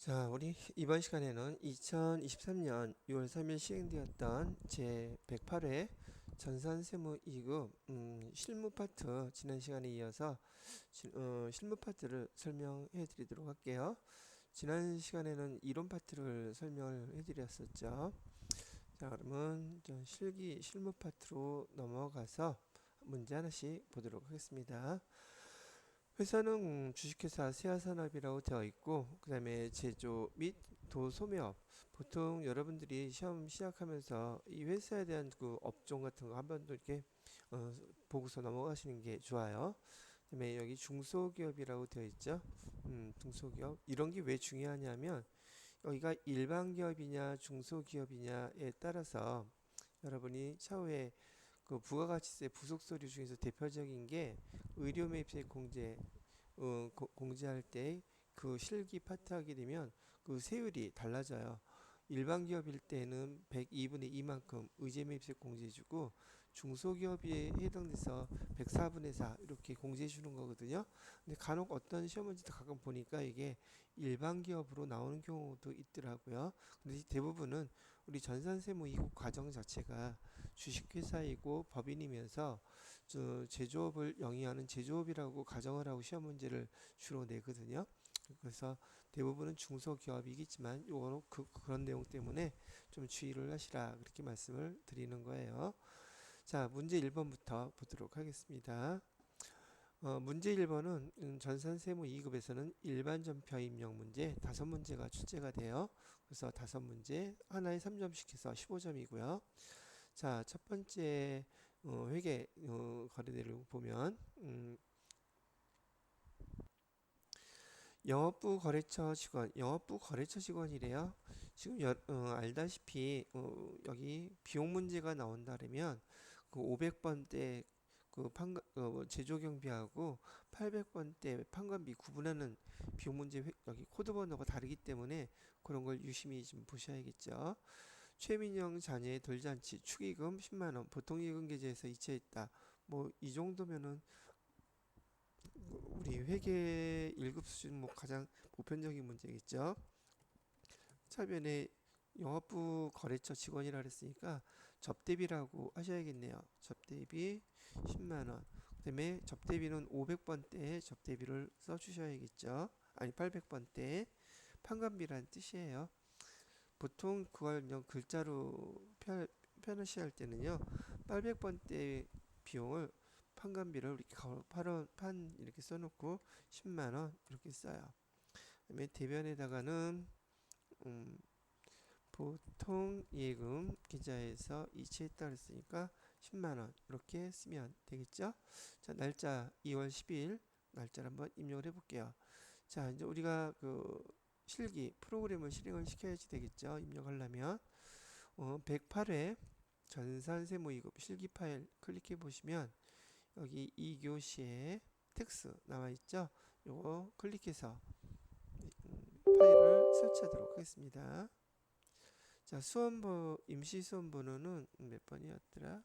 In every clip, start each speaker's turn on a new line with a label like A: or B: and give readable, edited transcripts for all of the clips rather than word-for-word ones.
A: 자, 우리 이번 시간에는 2023년 6월 3일 시행되었던 제108회 전산세무 2급 실무 파트 지난 시간에 이어서 실무 파트를 설명해 드리도록 할게요. 지난 시간에는 이론 파트를 설명을 해 드렸었죠. 자, 그러면 실기 실무 파트로 넘어가서 문제 하나씩 보도록 하겠습니다. 회사는 주식회사 세아산업이라고 되어 있고, 그 다음에 제조 및 도소매업. 보통 여러분들이 시험 시작하면서 이 회사에 대한 그 업종 같은 거 한번 더 이렇게 보고서 넘어가시는 게 좋아요. 그다음에 여기 중소기업이라고 되어 있죠. 중소기업. 이런 게 왜 중요하냐면 여기가 일반 기업이냐 중소기업이냐에 따라서 여러분이 차후에 그 부가가치세 부속서류 중에서 대표적인 게 의료매입세 공제 공제할 때 그 실기 파트하게 되면 그 세율이 달라져요. 일반 기업일 때는 102분의 2만큼 의제매입세 공제해주고 중소기업에 해당돼서 104분의 4 이렇게 공제해 주는 거거든요. 근데 간혹 어떤 시험 문제도 가끔 보니까 이게 일반 기업으로 나오는 경우도 있더라고요. 근데 대부분은 우리 전산세무 이국 과정 자체가 주식회사이고 법인이면서 제조업을 영위하는 제조업이라고 가정을 하고 시험 문제를 주로 내거든요. 그래서 대부분은 중소기업이겠지만 요거는 그런 내용 때문에 좀 주의를 하시라 그렇게 말씀을 드리는 거예요. 자, 문제 1번부터 보도록 하겠습니다. 문제 1번은 전산세무 2급에서는 일반 전표 입력 문제 5문제가 출제가 돼요. 그래서 5문제 하나에 3점씩 해서 15점이고요. 자, 첫 번째 회계 거래대를 보면 영업부 거래처 직원, 영업부 거래처 직원이래요. 지금 알다시피 여기 비용 문제가 나온다면 그 500번대 그 제조 경비하고 800번대 판관비 구분하는 비용 문제 여기 코드 번호가 다르기 때문에 그런 걸 유심히 좀 보셔야겠죠. 최민영 자녀의 돌잔치 축의금 10만 원, 보통 예금 계좌에서 이체했다. 뭐 이 정도면은 우리 회계 1급 수준 뭐 가장 보편적인 문제겠죠. 차변에 영업부 거래처 직원이라 그랬으니까 접대비라고 하셔야겠네요. 접대비 10만원. 그 다음에 접대비는 500번대에 접대비를 써주셔야겠죠. 아니 800번대에 판관비라는 뜻이에요. 보통 그걸 그냥 글자로 표현하셔야 할 때는요. 800번대 비용을 판관비를 이렇게 판 이렇게 써놓고 10만원 이렇게 써요. 그다음에 대변에다가는 음, 보통 예금 계좌에서 이체했다 그랬으니까 10만원 이렇게 쓰면 되겠죠. 자, 날짜 2월 10일 날짜를 한번 입력을 해볼게요. 자, 이제 우리가 그 실기 프로그램을 실행을 시켜야지 되겠죠. 입력하려면 108회 전산세무 2급 실기 파일 클릭해 보시면 여기 2교시에 텍스 나와 있죠. 요거 클릭해서 파일을 설치하도록 하겠습니다. 자, 수험번 임시 수험 번호는 몇 번이었더라?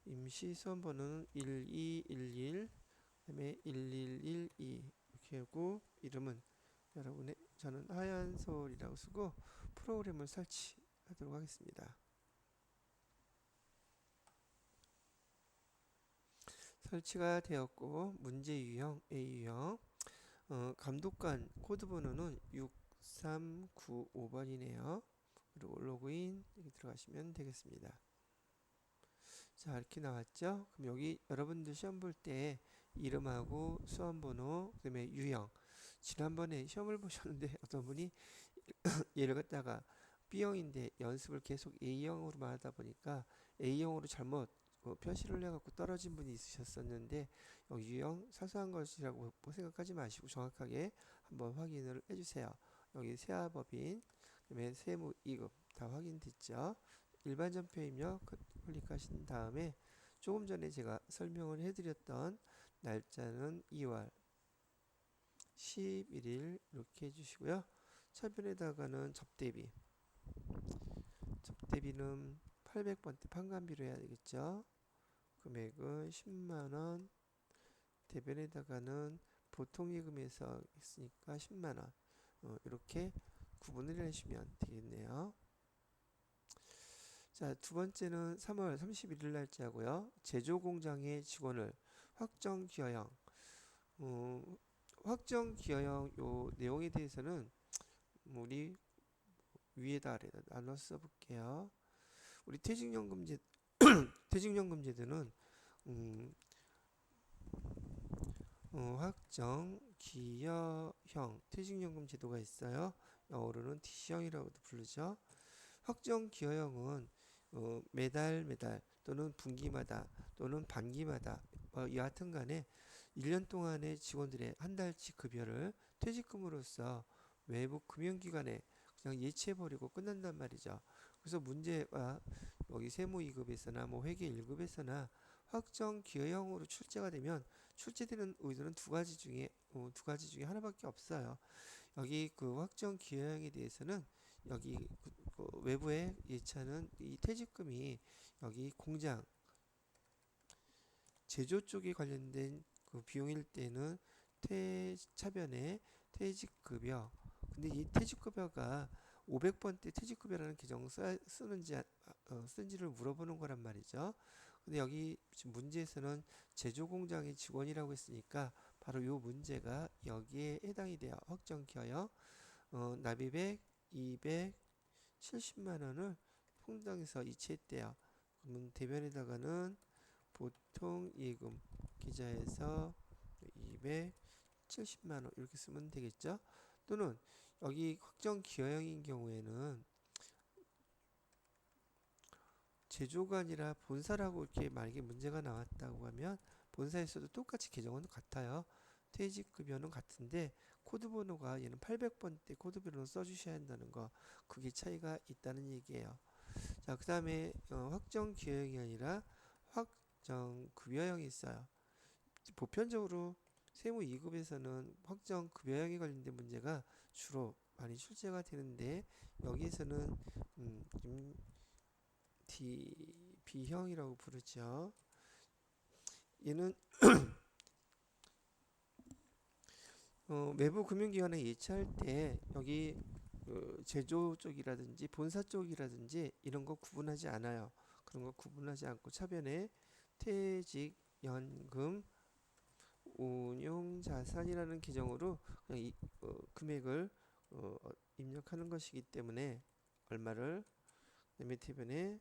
A: 임시 수험 번호는 1211 그다음에 1112 이렇게 하고 이름은 여러분의 저는 하얀솔이라고 쓰고 프로그램을 설치하도록 하겠습니다. 설치가 되었고 문제 유형 A 유형 감독관 코드 번호는 6395번이네요. 그리고 로그인 여기 들어가시면 되겠습니다. 자, 이렇게 나왔죠? 그럼 여기 여러분들 시험 볼 때 이름하고 수험번호, 그 다음에 유형. 지난번에 시험을 보셨는데 어떤 분이 얘를 갖다가 B형인데 연습을 계속 A형으로만 하다 보니까 A형으로 잘못 표시를 해갖고 떨어진 분이 있으셨었는데 여기 유형 사소한 것이라고 생각하지 마시고 정확하게 한번 확인을 해주세요. 여기 세아법인, 그다음에 세무 2급 다 확인됐죠? 일반 전표 입력 클릭하신 다음에 조금 전에 제가 설명을 해드렸던 날짜는 2월 11일 이렇게 해주시고요. 차변에다가는 접대비는 800번대 판관비로 해야 되겠죠. 금액은 10만원, 대변에다가는 보통예금에서 있으니까 10만원, 이렇게 구분을 해주시면 되겠네요. 자, 두 번째는 3월 31일 날짜고요. 제조공장의 직원을 확정기여형. 확정기여형 요 내용에 대해서는 우리 위에다 아래다 나눠서 볼게요. 우리 퇴직연금제 퇴직연금제도는 확정 기여형 퇴직연금 제도가 있어요. 영어로는 TC형이라고도 부르죠. 확정 기여형은 매달 또는 분기마다 또는 반기마다 여하튼 간에 1년 동안의 직원들의 한 달치 급여를 퇴직금으로서 외부 금융기관에 그냥 예치해버리고 끝난단 말이죠. 그래서 문제가 여기 세무2급에서나 뭐 회계 1급에서나 확정 기여형으로 출제가 되면 출제되는 의도는 두 가지 중에 하나밖에 없어요. 여기 그 확정 기여형에 대해서는 여기 그 외부에 예치하는 이 퇴직금이 여기 공장 제조 쪽에 관련된 그 비용일 때는 차변에 퇴직급여. 근데 이 퇴직급여가 500번대 퇴직급여라는 규정을 쓴지를 물어보는 거란 말이죠. 근데 여기 지금 문제에서는 제조공장의 직원이라고 했으니까 바로 요 문제가 여기에 해당이 돼요. 확정기여형 납입액 270만 원을 통장에서 이체했대요. 그러면 대변에다가는 보통 예금 계좌에서 270만 원 이렇게 쓰면 되겠죠. 또는 여기 확정 기여형인 경우에는 제조가 아니라 본사라고 이렇게 만약에 문제가 나왔다고 하면 본사에서도 똑같이 계정은 같아요. 퇴직급여는 같은데 코드번호가 얘는 800번대 코드번호 써주셔야 한다는 거, 그게 차이가 있다는 얘기예요. 자, 그 다음에 확정 기여형이 아니라 확정 급여형이 있어요. 보편적으로 세무 2급에서는 확정 급여형에 관련된 문제가 주로 많이 출제가 되는데 여기에서는 B형이라고 부르죠. 얘는 외부 금융기관에 예치할 때 여기 제조 쪽이라든지 본사 쪽이라든지 이런 거 구분하지 않아요. 그런 거 구분하지 않고 차변에 퇴직연금 운용자산이라는 계정으로 그냥 금액을 입력하는 것이기 때문에 얼마를, 그다음에 대변에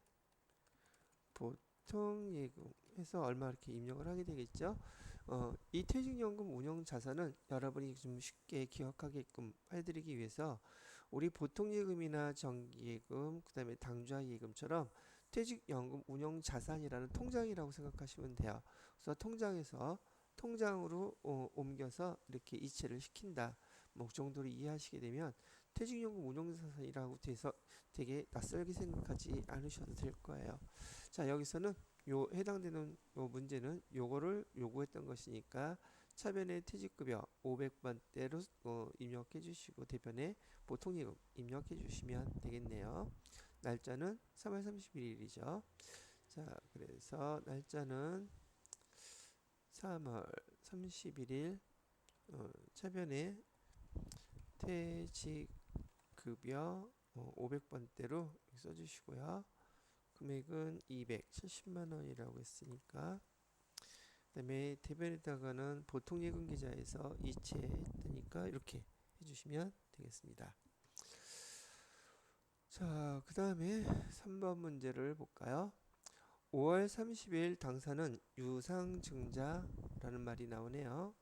A: 보통예금 해서 얼마 이렇게 입력을 하게 되겠죠. 이 퇴직연금 운용자산은 여러분이 좀 쉽게 기억하게끔 해드리기 위해서 우리 보통예금이나 정기예금, 그 다음에 당좌예금처럼 퇴직연금 운용자산이라는 통장이라고 생각하시면 돼요. 그래서 통장으로 옮겨서 이렇게 이체를 시킨다. 뭐 그 정도로 이해하시게 되면 퇴직연금 운용자산이라고 돼서 되게 낯설게 생각하지 않으셔도 될 거예요. 자, 여기서는 요 해당되는 요 문제는 요거를 요구했던 것이니까 차변에 퇴직급여 500번대로 입력해 주시고 대변에 보통예금 입력해 주시면 되겠네요. 날짜는 3월 31일이죠. 자, 그래서 날짜는 3월 31일 차변에 퇴직급여 500번대로 써주시고요. 금액은 270만 원이라고 했으니까, 그 다음에 대변에다가는 보통예금 계좌에서 이체했으니까 이렇게 해주시면 되겠습니다. 자, 그 다음에 3번 문제를 볼까요? 5월 30일 당사는 유상증자라는 말이 나오네요.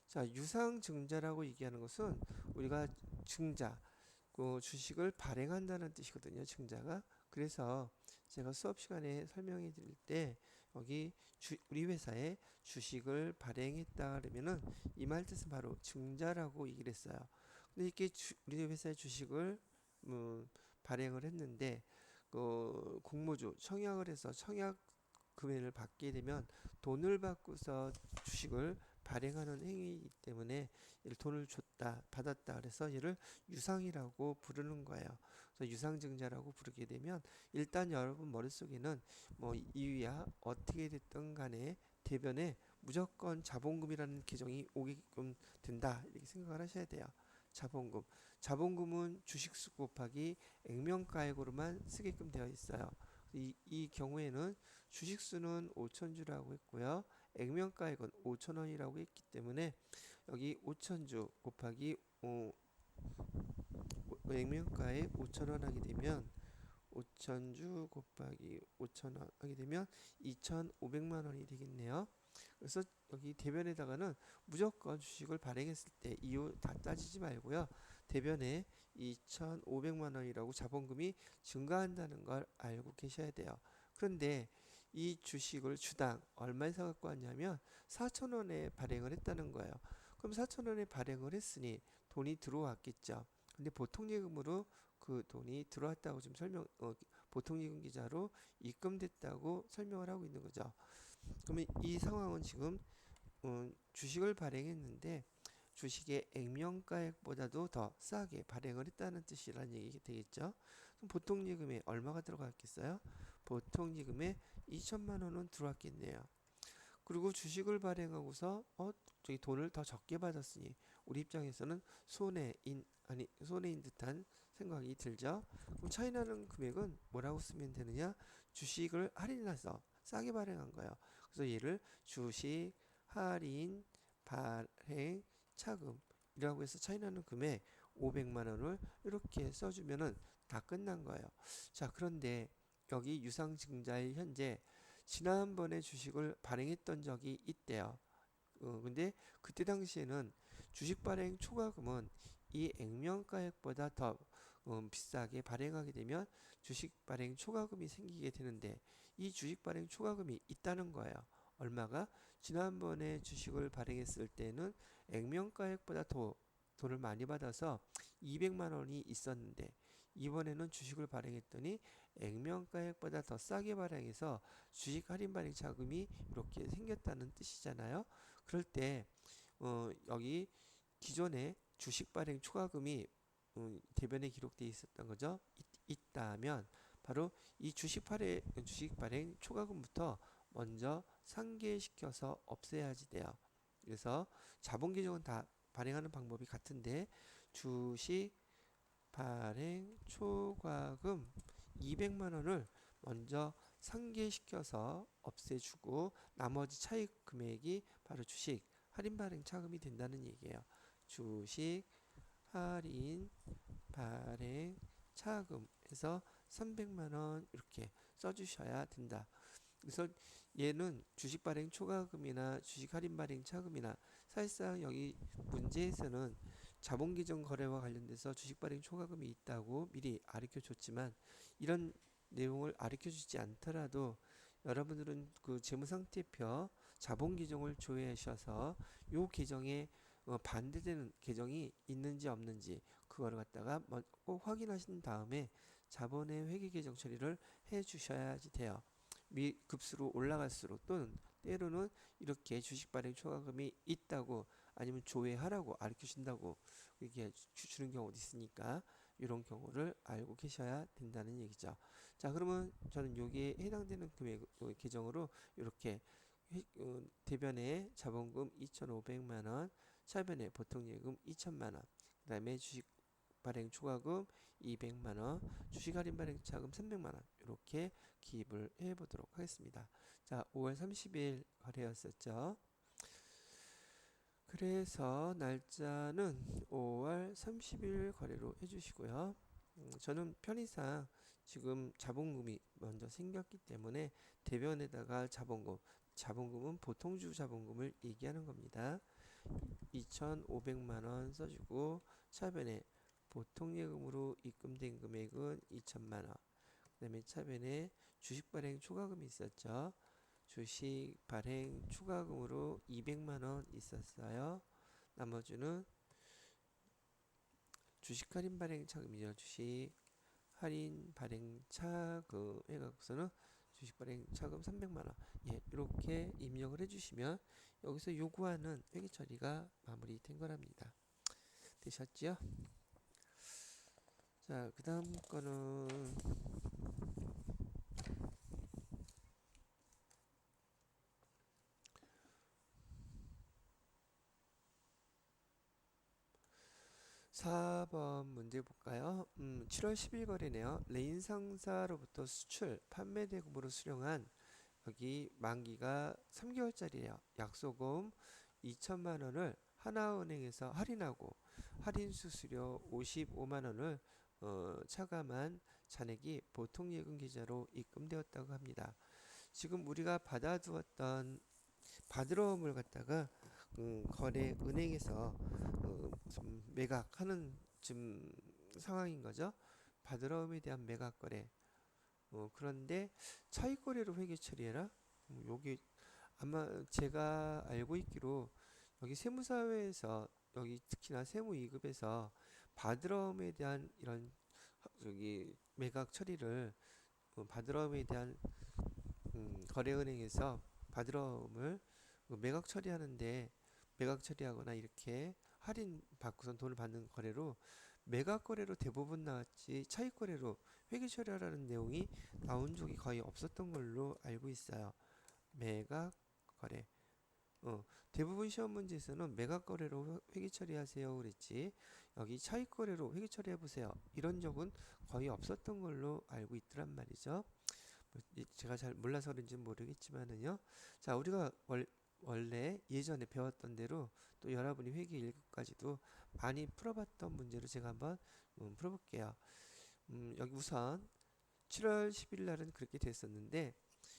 A: 자, 유상증자라고 얘기하는 것은 우리가 증자, 주식을 발행한다는 뜻이거든요. 증자가. 그래서 제가 수업 시간에 설명해 드릴 때 여기 우리 회사에 주식을 발행했다 그러면은 이 말 뜻은 바로 증자라고 얘기를 했어요. 근데 이렇게 우리 회사의 주식을 발행을 했는데 공모주 청약을 해서 청약 금액을 받게 되면 돈을 받고서 주식을 발행하는 행위이기 때문에 얘를 돈을 줬다, 받았다 그래서 얘를 유상이라고 부르는 거예요. 그래서 유상증자라고 부르게 되면 일단 여러분 머릿속에는 뭐 이유야 어떻게 됐든 간에 대변에 무조건 자본금이라는 계정이 오게끔 된다 이렇게 생각을 하셔야 돼요. 자본금. 자본금은 주식수 곱하기 액면가액으로만 쓰게끔 되어 있어요. 이 경우에는 주식수는 5천주라고 했고요. 액면가액은 5천원이라고 했기 때문에 여기 5천주 곱하기 액면가액 5천원 하게 되면 5천주 곱하기 5천원 하게 되면 2,500만 원이 되겠네요. 그래서 여기 대변에다가는 무조건 주식을 발행했을 때 이유 다 따지지 말고요. 대변에 2,500만 원이라고 자본금이 증가한다는 걸 알고 계셔야 돼요. 그런데 이 주식을 주당 얼마에 사갖고 왔냐면 4,000원에 발행을 했다는 거예요. 그럼 4,000원에 발행을 했으니 돈이 들어왔겠죠. 근데 보통 예금으로 그 돈이 들어왔다고 지금 보통 예금 계좌로 입금됐다고 설명을 하고 있는 거죠. 그러면 이 상황은 지금 주식을 발행했는데 주식의 액면가액보다도 더 싸게 발행을 했다는 뜻이라는 얘기가 되겠죠. 그럼 보통 예금에 얼마가 들어갔겠어요? 보통 예금에 2천만 원은 들어왔겠네요. 그리고 주식을 발행하고서 저기 돈을 더 적게 받았으니 우리 입장에서는 손해인 듯한 생각이 들죠. 그럼 차이 나는 금액은 뭐라고 쓰면 되느냐? 주식을 할인해서 싸게 발행한 거예요. 그래서 얘를 주식 할인 발행 차금이라고 해서 차이 나는 금액 500만 원을 이렇게 써주면은 다 끝난 거예요. 자, 그런데 여기 유상증자일 현재 지난번에 주식을 발행했던 적이 있대요. 근데 그때 당시에는 주식 발행 초과금은 이 액면가액보다 더 비싸게 발행하게 되면 주식 발행 초과금이 생기게 되는데 이 주식 발행 초과금이 있다는 거예요. 얼마가? 지난번에 주식을 발행했을 때는 액면가액보다 더 돈을 많이 받아서 200만 원이 있었는데 이번에는 주식을 발행했더니 액면가액보다 더 싸게 발행해서 주식 할인 발행 자금이 이렇게 생겼다는 뜻이잖아요. 그럴 때 여기 기존에 주식 발행 초과금이 대변에 기록되어 있었던 거죠. 있다면 바로 이 주식 발행 초과금부터 먼저 상계시켜서 없애야지 돼요. 그래서 자본 계정은 다 발행하는 방법이 같은데 주식 발행 초과금 200만 원을 먼저 상계시켜서 없애주고 나머지 차익 금액이 바로 주식 할인 발행 차금이 된다는 얘기예요. 주식 할인 발행 차금에서 300만 원 이렇게 써주셔야 된다. 그래서 얘는 주식 발행 초과금이나 주식 할인 발행 차금이나 사실상 여기 문제에서는 자본기준 거래와 관련돼서 주식 발행 초과금이 있다고 미리 가르쳐 줬지만 이런 내용을 가르쳐 주지 않더라도 여러분들은 그 재무상태표 자본기준을 조회하셔서 요 계정에 반대되는 계정이 있는지 없는지 그거를 갖다가 꼭 확인하신 다음에 자본의 회계 계정 처리를 해 주셔야지 돼요. 급수로 올라갈수록 또는 때로는 이렇게 주식 발행 초과금이 있다고 아니면 조회하라고 가르쳐준다고 이게 주는 경우도 있으니까 이런 경우를 알고 계셔야 된다는 얘기죠. 자, 그러면 저는 여기에 해당되는 금액 계정으로 이렇게 대변에 자본금 2,500만 원, 차변에 보통예금 2천만 원, 그 다음에 주식 발행 초과금 200만 원, 주식 할인 발행 차금 300만 원 이렇게 기입을 해보도록 하겠습니다. 자, 5월 30일 거래였었죠. 그래서 날짜는 5월 30일 거래로 해주시고요. 저는 편의상 지금 자본금이 먼저 생겼기 때문에 대변에다가 자본금은 보통주 자본금을 얘기하는 겁니다. 2,500만 원 써주고 차변에 보통예금으로 입금된 금액은 2천만 원. 그 다음에 차변에 주식 발행 초과금이 있었죠. 주식 발행 추가금으로 200만 원 있었어요. 나머지는 주식 할인 발행 차금이죠. 주식 할인 발행 차금 해갖고서는 주식 발행 차금 300만 원. 예, 이렇게 입력을 해주시면 여기서 요구하는 회계 처리가 마무리된 거랍니다. 되셨죠? 자, 그 다음 거는 4번 문제 볼까요? 7월 10일 거래네요. 레인 상사로부터 수출, 판매 대금으로 수령한 여기 만기가 3개월짜리예요. 약소금 2천만 원을 하나은행에서 할인하고 할인 수수료 55만 원을 차감한 잔액이 보통 예금 계좌로 입금되었다고 합니다. 지금 우리가 받아두었던 받으러움을 갖다가 거래 은행에서 좀 매각하는 지금 상황인 거죠. 받으러움에 대한 매각 거래. 그런데 차익 거래로 회계 처리해라. 여기 아마 제가 알고 있기로 여기 세무사회에서 여기 특히나 세무 2급에서 받으러움에 대한 이런 여기 매각 처리를 받으러움에 대한 거래은행에서 받으러움을 매각 처리하는데 매각 처리하거나 이렇게 할인 받고선 돈을 받는 거래로 매각 거래로 대부분 나왔지 차익 거래로 회계 처리하라는 내용이 나온 적이 거의 없었던 걸로 알고 있어요. 매각 거래. 대부분 시험 문제에서는 매각 거래로 회계 처리하세요 그랬지. 여기 차익 거래로 회계 처리해 보세요. 이런 적은 거의 없었던 걸로 알고 있더란 말이죠. 제가 잘 몰라서 그런지 모르겠지만은요. 자, 우리가 원래 예전에 배웠던 대로 또 여러분이 회계 1급까지도 많이 풀어봤던 문제로 제가 한번 풀어볼게요. 여기 우선 7월 10일 날은 그렇게 됐었는데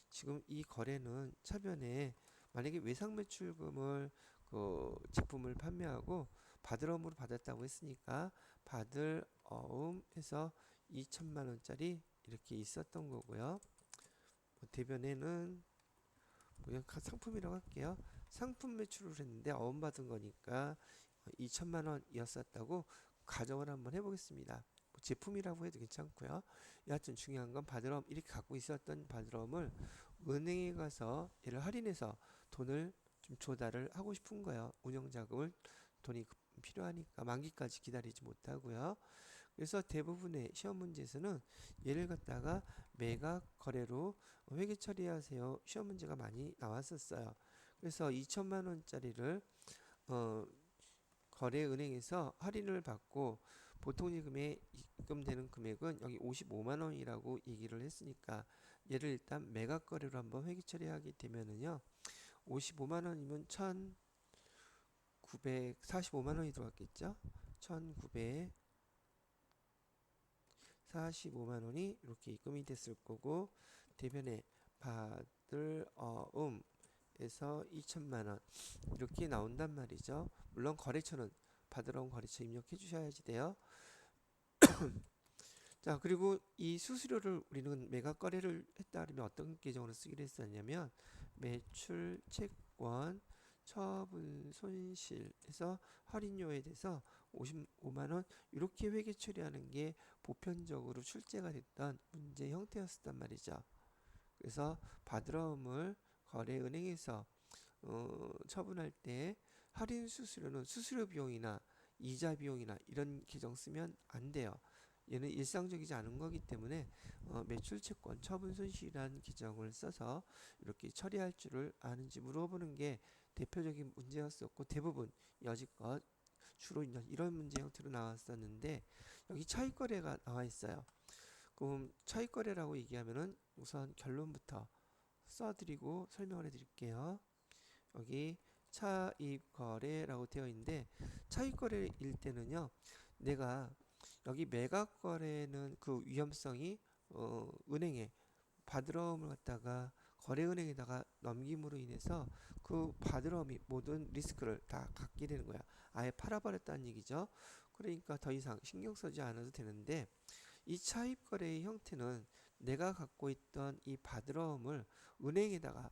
A: 지금 이 거래는 차변에 만약에 외상 매출금을 그 제품을 판매하고 받을 어음으로 받았다고 했으니까 받을 어음해서 2천만 원짜리 이렇게 있었던 거고요. 대변에는 그냥 상품이라고 할게요. 상품 매출을 했는데 어음받은 거니까 2천만 원이었었다고 가정을 한번 해보겠습니다. 뭐 제품이라고 해도 괜찮고요. 여하튼 중요한 건 바드럼 이렇게 갖고 있었던 바드럼을 은행에 가서 얘를 할인해서 돈을 좀 조달을 하고 싶은 거예요. 운영자금을 돈이 필요하니까 만기까지 기다리지 못하고요. 그래서 대부분의 시험 문제에서는 얘를 갖다가 매각 거래로 회계 처리하세요. 시험 문제가 많이 나왔었어요. 그래서 2천만 원짜리를 어, 거래은행에서 할인을 받고 보통 예금에 입금되는 금액은 여기 55만 원이라고 얘기를 했으니까 얘를 일단 매각 거래로 한번 회계 처리하게 되면은요. 55만 원이면 1,945만 원이 들어왔겠죠? 1,945만 원이 이렇게 입금이 됐을 거고 대변에 받을 에서 2천만 원 이렇게 나온단 말이죠. 물론 거래처는 받으러 온 거래처 입력해 주셔야지 돼요. 자, 그리고 이 수수료를 우리는 매각 거래를 했다 그러면 어떤 계정으로 쓰기로 했었냐면 매출 채권 처분 손실에서 할인료에 대해서 55만 원 이렇게 회계 처리하는 게 보편적으로 출제가 됐던 문제 형태였단 말이죠. 그래서 받으러움을 거래은행에서 처분할 때 할인 수수료는 수수료 비용이나 이자 비용이나 이런 계정 쓰면 안 돼요. 얘는 일상적이지 않은 거기 때문에 매출 채권 처분 손실이라는 계정을 써서 이렇게 처리할 줄을 아는지 물어보는 게 대표적인 문제였었고 대부분 여지껏 주로 이런 문제 형태로 나왔었는데 여기 차익거래가 나와 있어요. 그럼 차익거래라고 얘기하면은 우선 결론부터 써드리고 설명을 해드릴게요. 여기 차입거래라고 되어 있는데 차입거래일 때는요. 내가 여기 매각거래는 그 위험성이 은행에 받으러움을 갖다가 거래은행에다가 넘김으로 인해서 그 받으러움이 모든 리스크를 다 갖게 되는 거야. 아예 팔아버렸다는 얘기죠. 그러니까 더 이상 신경 쓰지 않아도 되는데 이 차입거래의 형태는 내가 갖고 있던 이 받으러움을 은행에다가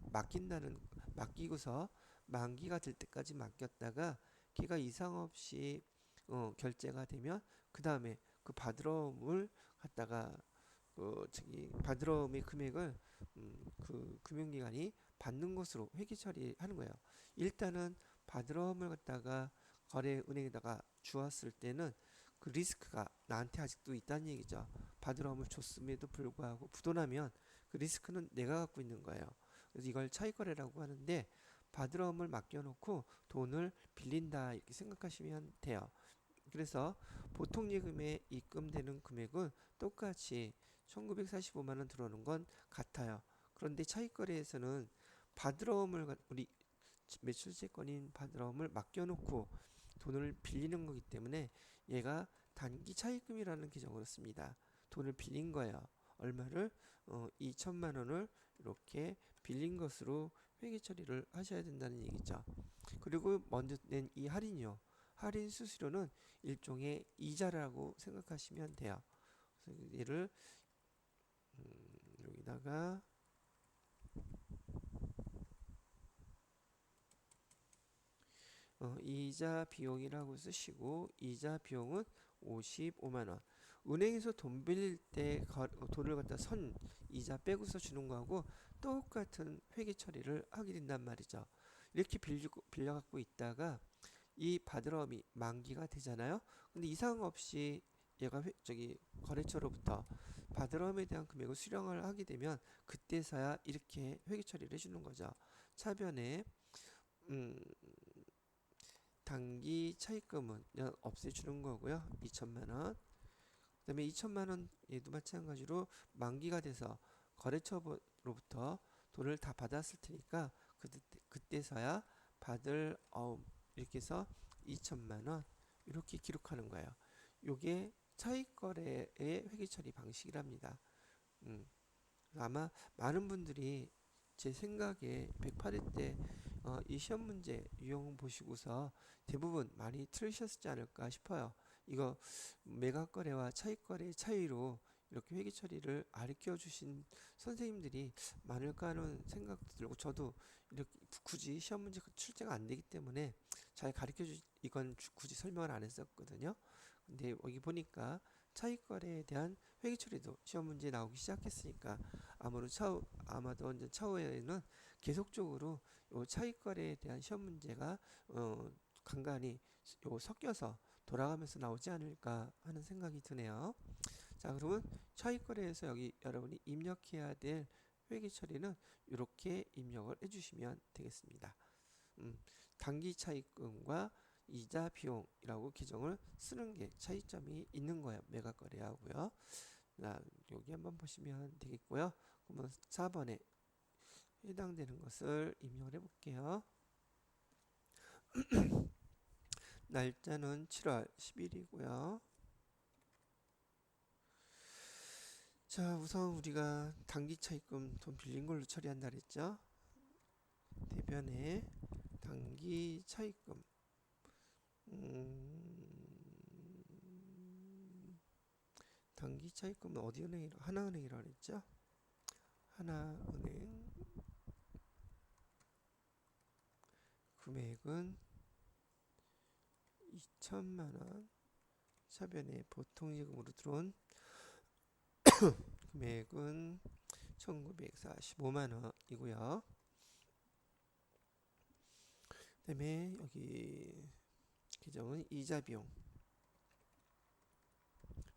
A: 맡기고서 만기가 될 때까지 맡겼다가 걔가 이상 없이 결제가 되면 그 다음에 그 받으러움을 갖다가 받으러움의 금액을 그 금융기관이 받는 것으로 회계 처리하는 거예요. 일단은 받으러움을 갖다가 거래은행에다가 주었을 때는 그 리스크가 나한테 아직도 있다는 얘기죠. 받으러움을 줬음에도 불구하고 부도나면 그 리스크는 내가 갖고 있는 거예요. 그래서 이걸 차익거래라고 하는데 받으러움을 맡겨놓고 돈을 빌린다 이렇게 생각하시면 돼요. 그래서 보통 예금에 입금되는 금액은 똑같이 1945만 원 들어오는 건 같아요. 그런데 차익거래에서는 우리 매출채권인 받으러움을 맡겨놓고 돈을 빌리는 거기 때문에 얘가 단기 차입금이라는 계정으로 씁니다. 돈을 빌린 거예요. 얼마를? 2천만 원을 이렇게 빌린 것으로 회계 처리를 하셔야 된다는 얘기죠. 그리고 먼저 낸 이 할인이요. 할인 수수료는 일종의 이자라고 생각하시면 돼요. 그래서 얘를 여기다가 이자 비용이라고 쓰시고 이자 비용은 55만 원. 은행에서 돈 빌릴 때 돈을 갖다 이자 빼고서 주는 거하고 똑같은 회계 처리를 하게 된단 말이죠. 이렇게 빌려 갖고 있다가 이 받으러움이 만기가 되잖아요. 근데 이상 없이 얘가 거래처로부터 받으러움에 대한 금액을 수령을 하게 되면 그때서야 이렇게 회계 처리를 해주는 거죠. 차변에 음, 단기 차입금은 없애주는 거고요. 2천만 원. 그다음에 2천만 원 얘도 마찬가지로 만기가 돼서 거래처로부터 돈을 다 받았을 테니까 그때서야 받을 이렇게 해서 2천만 원 이렇게 기록하는 거예요. 요게 차익거래의 회계처리 방식이랍니다. 음, 아마 많은 분들이 제 생각에 108회 때 이 시험 문제 유형 보시고서 대부분 많이 틀리셨지 않을까 싶어요. 이거 매각거래와 차익거래의 차이로 이렇게 회계 처리를 가르쳐 주신 선생님들이 많을까 하는 생각도 들고 저도 이렇게 굳이 시험 문제 출제가 안 되기 때문에 잘 이건 굳이 설명을 안 했었거든요. 근데 여기 보니까 차익거래에 대한 회계 처리도 시험 문제 나오기 시작했으니까 아마도 이제 차후에는 계속적으로 요 차익거래에 대한 시험 문제가 간간히 섞여서 돌아가면서 나오지 않을까 하는 생각이 드네요. 자, 그러면 차익거래에서 여기 여러분이 입력해야 될 회계 처리는 이렇게 입력을 해주시면 되겠습니다. 단기 차익금과 이자 비용이라고 계정을 쓰는 게 차이점이 있는 거예요. 매각거래하고요. 자, 여기 한번 보시면 되겠고요. 그러면 4번에 해당되는 것을 입력을 해볼게요. 날짜는 7월 10일이고요. 자, 우선 우리가 단기 차입금 돈 빌린 걸로 처리한다 그랬죠. 대변에 단기 차입금 단기 차입금은 어디 은행이라 하나은행이라고 그랬죠. 하나은행 금액은 2천만 원. 차변에 보통 예금으로 들어온 금액은 1945만 원이고요. 그다음에 여기 계정은 이자 비용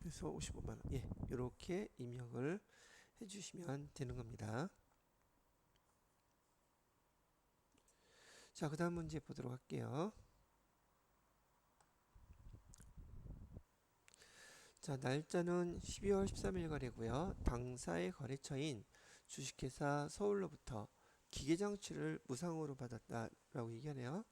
A: 그래서 55만 원. 예, 이렇게 입력을 해주시면 되는 겁니다. 자, 그다음 문제 보도록 할게요. 자, 날짜는 12월 13일 거래고요. 당사의 거래처인 주식회사 서울로부터 기계장치를 무상으로 받았다라고 얘기하네요.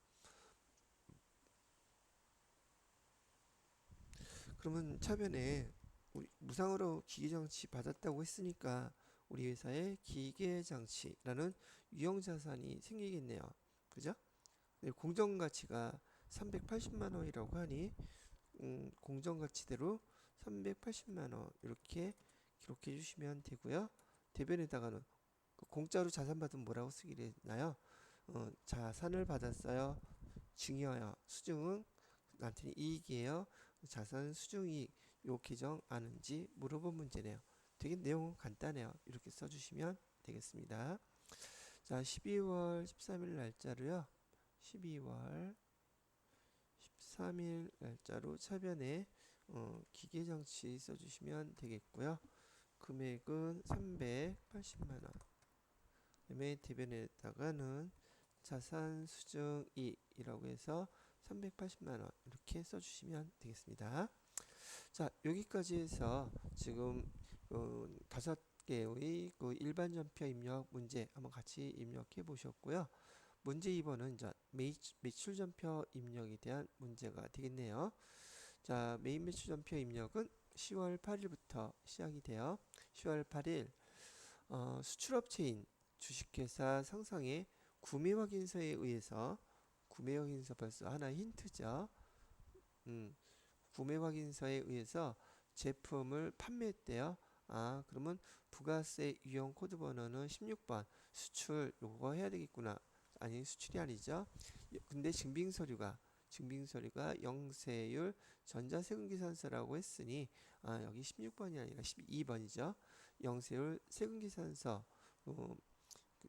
A: 그러면 차변에 우리 무상으로 기계장치 받았다고 했으니까 우리 회사에 기계장치라는 유형자산이 생기겠네요. 그죠? 네, 공정가치가 380만 원이라고 하니 공정가치대로 380만 원 이렇게 기록해 주시면 되고요. 대변에다가는 공짜로 자산 받으면 뭐라고 쓰기로 했나요? 자산을 받았어요. 증여요. 수증은 나한테는 이익이에요. 자산 수증이익 요 계정 아는지 물어본 문제네요. 되게 내용은 간단해요. 이렇게 써주시면 되겠습니다. 자, 12월 13일 날짜로요. 12월 13일 날짜로 차변에 기계장치 써주시면 되겠고요. 금액은 380만원. 그다음에 대변에다가는 자산 수증 2이라고 해서 380만원 이렇게 써주시면 되겠습니다. 자, 여기까지 해서 지금 5개의 그 일반 전표 입력 문제 한번 같이 입력해 보셨고요. 문제 2번은 이제 매출 전표 입력에 대한 문제가 되겠네요. 자, 메인 매출 전표 입력은 10월 8일부터 시작이 돼요. 10월 8일 수출업체인 주식회사 상상의 구매 확인서에 의해서, 구매 확인서 벌써 하나 힌트죠. 구매 확인서에 의해서 제품을 판매했대요. 아, 그러면 부가세 유형 코드 번호는 16번. 수출 요거 해야 되겠구나. 아니, 수출이 아니죠. 근데 증빙서류가 영세율 전자세금계산서라고 했으니 여기 16번이 아니라 12번이죠. 영세율 세금계산서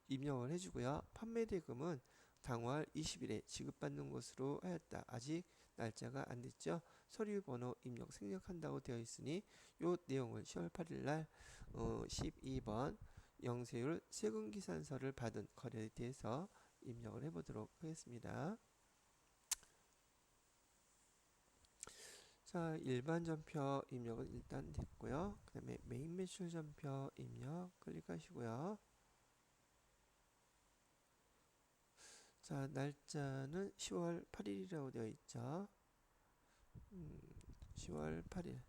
A: 입력을 해주고요. 판매대금은 당월 20일에 지급받는 것으로 하였다. 아직 날짜가 안 됐죠. 서류번호 입력 생략한다고 되어 있으니 요 내용을 10월 8일 날 12번 영세율 세금계산서를 받은 거래에 대해서 입력을 해보도록 하겠습니다. 자, 일반 전표 입력은 일단 됐고요. 그 다음에 메인 매출 전표 입력 클릭하시고요. 자, 날짜는 10월 8일이라고 되어 있죠. 10월 8일.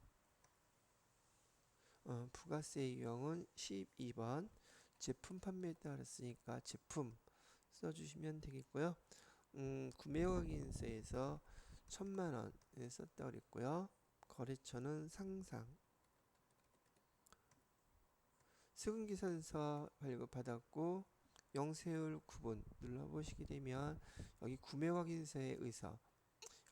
A: 부가세 유형은 12번. 제품 판매에 따랐으니까 제품 써주시면 되겠고요. 구매 확인서에서 1000만원에 썼다고 그랬고요. 거래처는 상상. 세금계산서 발급받았고 영세율 구분 눌러보시게 되면 여기 구매 확인서에 의해서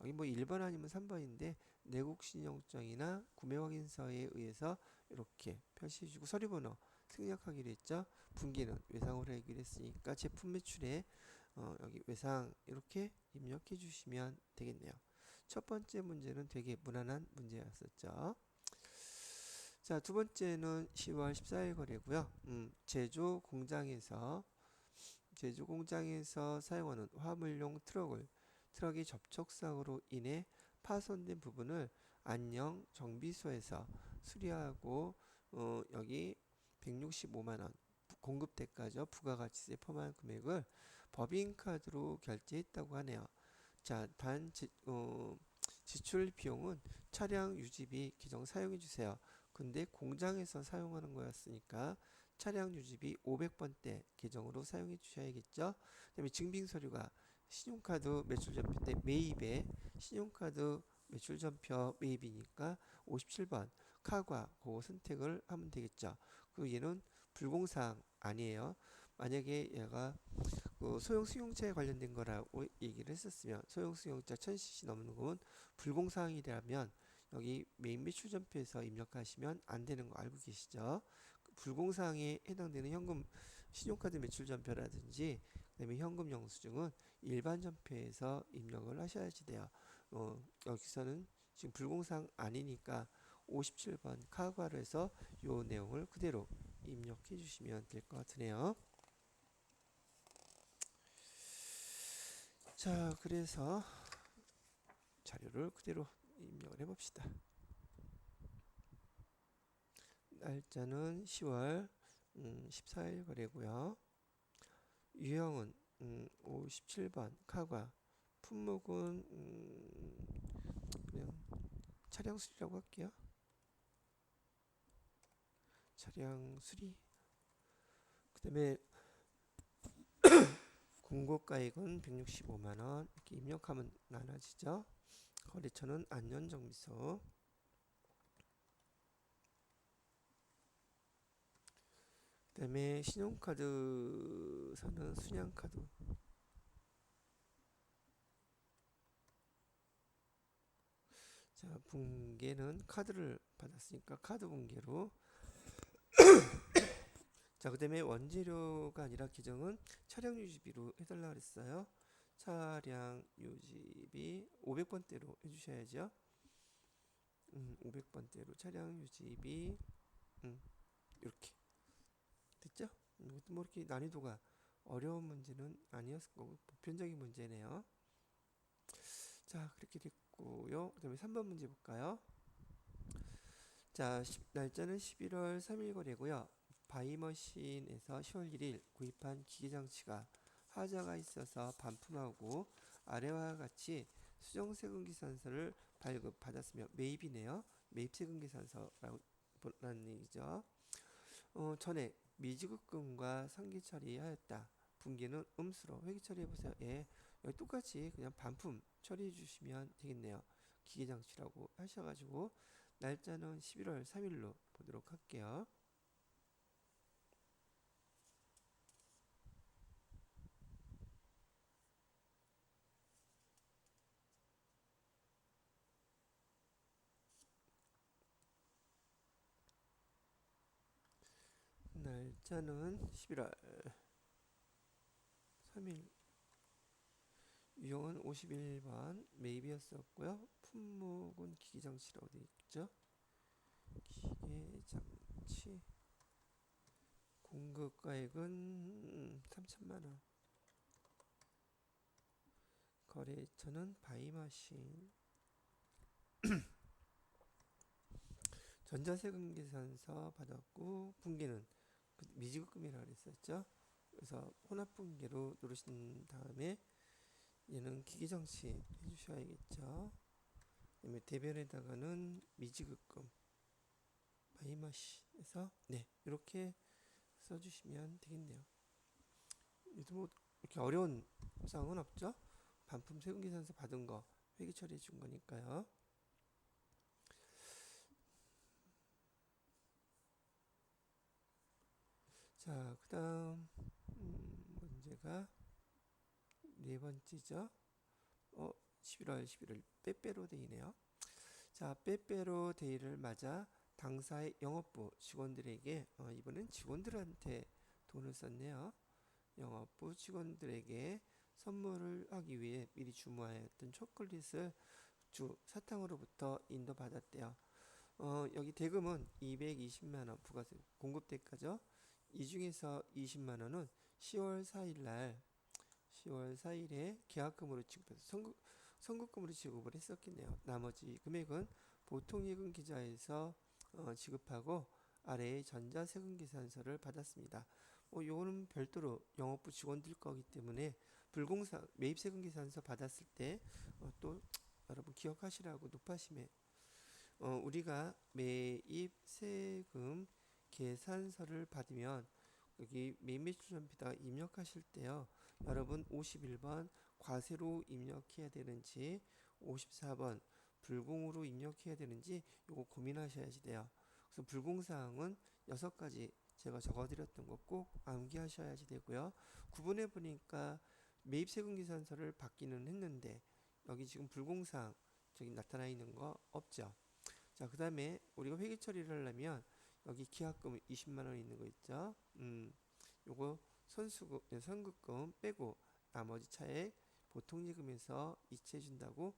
A: 여기 뭐 1번 아니면 3번인데 내국신용장이나 구매 확인서에 의해서 이렇게 표시해주고 서류번호 생략하기로 했죠. 분기는 외상으로 하기로 했으니까 제품 매출에 여기 외상 이렇게 입력해 주시면 되겠네요. 첫 번째 문제는 되게 무난한 문제였었죠. 자, 두 번째는 10월 14일 거래고요. 제조 공장에서 사용하는 화물용 트럭의 접촉사고로 인해 파손된 부분을 안녕 정비소에서 수리하고 여기 165만원 공급 대가죠. 부가가치세 포함한 금액을 법인카드로 결제했다고 하네요. 자, 지출 비용은 차량 유지비 기정 사용해 주세요. 근데 공장에서 사용하는 거였으니까 차량 유지비 500번대 계정으로 사용해 주셔야겠죠. 그다음에 증빙서류가 신용카드 매출전표 때 매입에 신용카드 매출전표 매입이니까 57번 카과 그거 선택을 하면 되겠죠. 그 얘는 불공사항 아니에요. 만약에 얘가 그 소형 승용차에 관련된 거라고 얘기를 했었으면 소형 승용차 1000cc 넘는 건 불공사항이라면 여기 메인 매출전표에서 입력하시면 안 되는 거 알고 계시죠? 그 불공사항에 해당되는 현금 신용카드 매출전표라든지 그다음에 현금 영수증은 일반 전표에서 입력을 하셔야지 돼요. 여기서는 지금 불공사항 아니니까 57번 카과로 해서 요 내용을 그대로 입력해 주시면 될 것 같으네요. 자, 그래서 자료를 그대로 입력을 해봅시다. 날짜는 10월 14일 거래고요. 유형은 57번 카과. 품목은 그냥 차량 수리라고 할게요. 차량 수리. 그 다음에 공고가액은 165만원 이렇게 입력하면 나눠지죠. 거래처는 안전정비소. 그 다음에 신용카드사는 순양카드. 자, 분계는 카드를 받았으니까 카드 분계로 자, 그다음에 원재료가 아니라 계정은 차량 유지비로 해달라 그랬어요. 차량 유지비 500번대로 해주셔야죠. 500번대로 차량 유지비 이렇게 됐죠? 이것도 뭐 이렇게 난이도가 어려운 문제는 아니었을 거고 보편적인 문제네요. 자, 그렇게 됐고요. 그다음에 3번 문제 볼까요? 자, 날짜는 11월 3일 거래고요. 바이머신에서 10월 1일 구입한 기계장치가 하자가 있어서 반품하고 아래와 같이 수정세금계산서를 발급받았으며 매입이네요. 매입세금계산서라고 라는 얘기죠. 전에 미지급금과 상기 처리하였다. 분기는 음수로 회계 처리해 보세요. 예, 여기 똑같이 그냥 반품 처리해 주시면 되겠네요. 기계장치라고 하셔가지고 날짜는 11월 3일로 보도록 할게요. 날짜는 11월 3일. 유형은 51번 매입이었었고요. 품목은 기계장치라고 되어 있죠. 기계장치 공급가액은 3천만원. 거래처는 바이마신. 전자세금계산서 받았고 분기는 미지급금이라고 그랬었죠. 그래서 혼합분기로 누르신 다음에 얘는 기계장치 해주셔야겠죠. 그다음에 대변에다가는 미지급금 바이마시에서 네 이렇게 써주시면 되겠네요. 이도 뭐 이렇게 어려운 사항은 없죠. 반품 세금계산서 받은 거 회계 처리해 준 거니까요. 자, 그 다음 문제가 네 번째죠. 11월 11일 빼빼로 데이네요. 자, 빼빼로 데이를 맞아 당사의 영업부 직원들에게 이번엔 직원들한테 돈을 썼네요. 영업부 직원들에게 선물을 하기 위해 미리 주문하였던 초콜릿을 주 사탕으로부터 인도받았대요. 여기 대금은 220만원 부가세 공급대가죠. 이 중에서 20만원은 10월 4일에 계약금으로 지급해서 선급금으로 지급을 했었겠네요. 나머지 금액은 보통예금 계좌에서 지급하고 아래의 전자세금계산서를 받았습니다. 요거는 별도로 영업부 직원들 거기 때문에 불공사 매입세금계산서 받았을 때 또 여러분 기억하시라고 높아심에 우리가 매입세금 계산서를 받으면 여기 매매출전비다 입력하실 때요. 여러분 51번 과세로 입력해야 되는지 54번 불공으로 입력해야 되는지 요거 고민하셔야지 돼요. 그래서 불공사항은 6가지 제가 적어드렸던 거 꼭 암기하셔야지 되고요. 구분해 보니까 매입세금 계산서를 받기는 했는데 여기 지금 불공사항 저기 나타나 있는 거 없죠. 자, 그 다음에 우리가 회계 처리를 하려면 여기 기합금 20만원 있는 거 있죠. 요거 선급금 빼고 나머지 차액 보통예금에서 이체해 준다고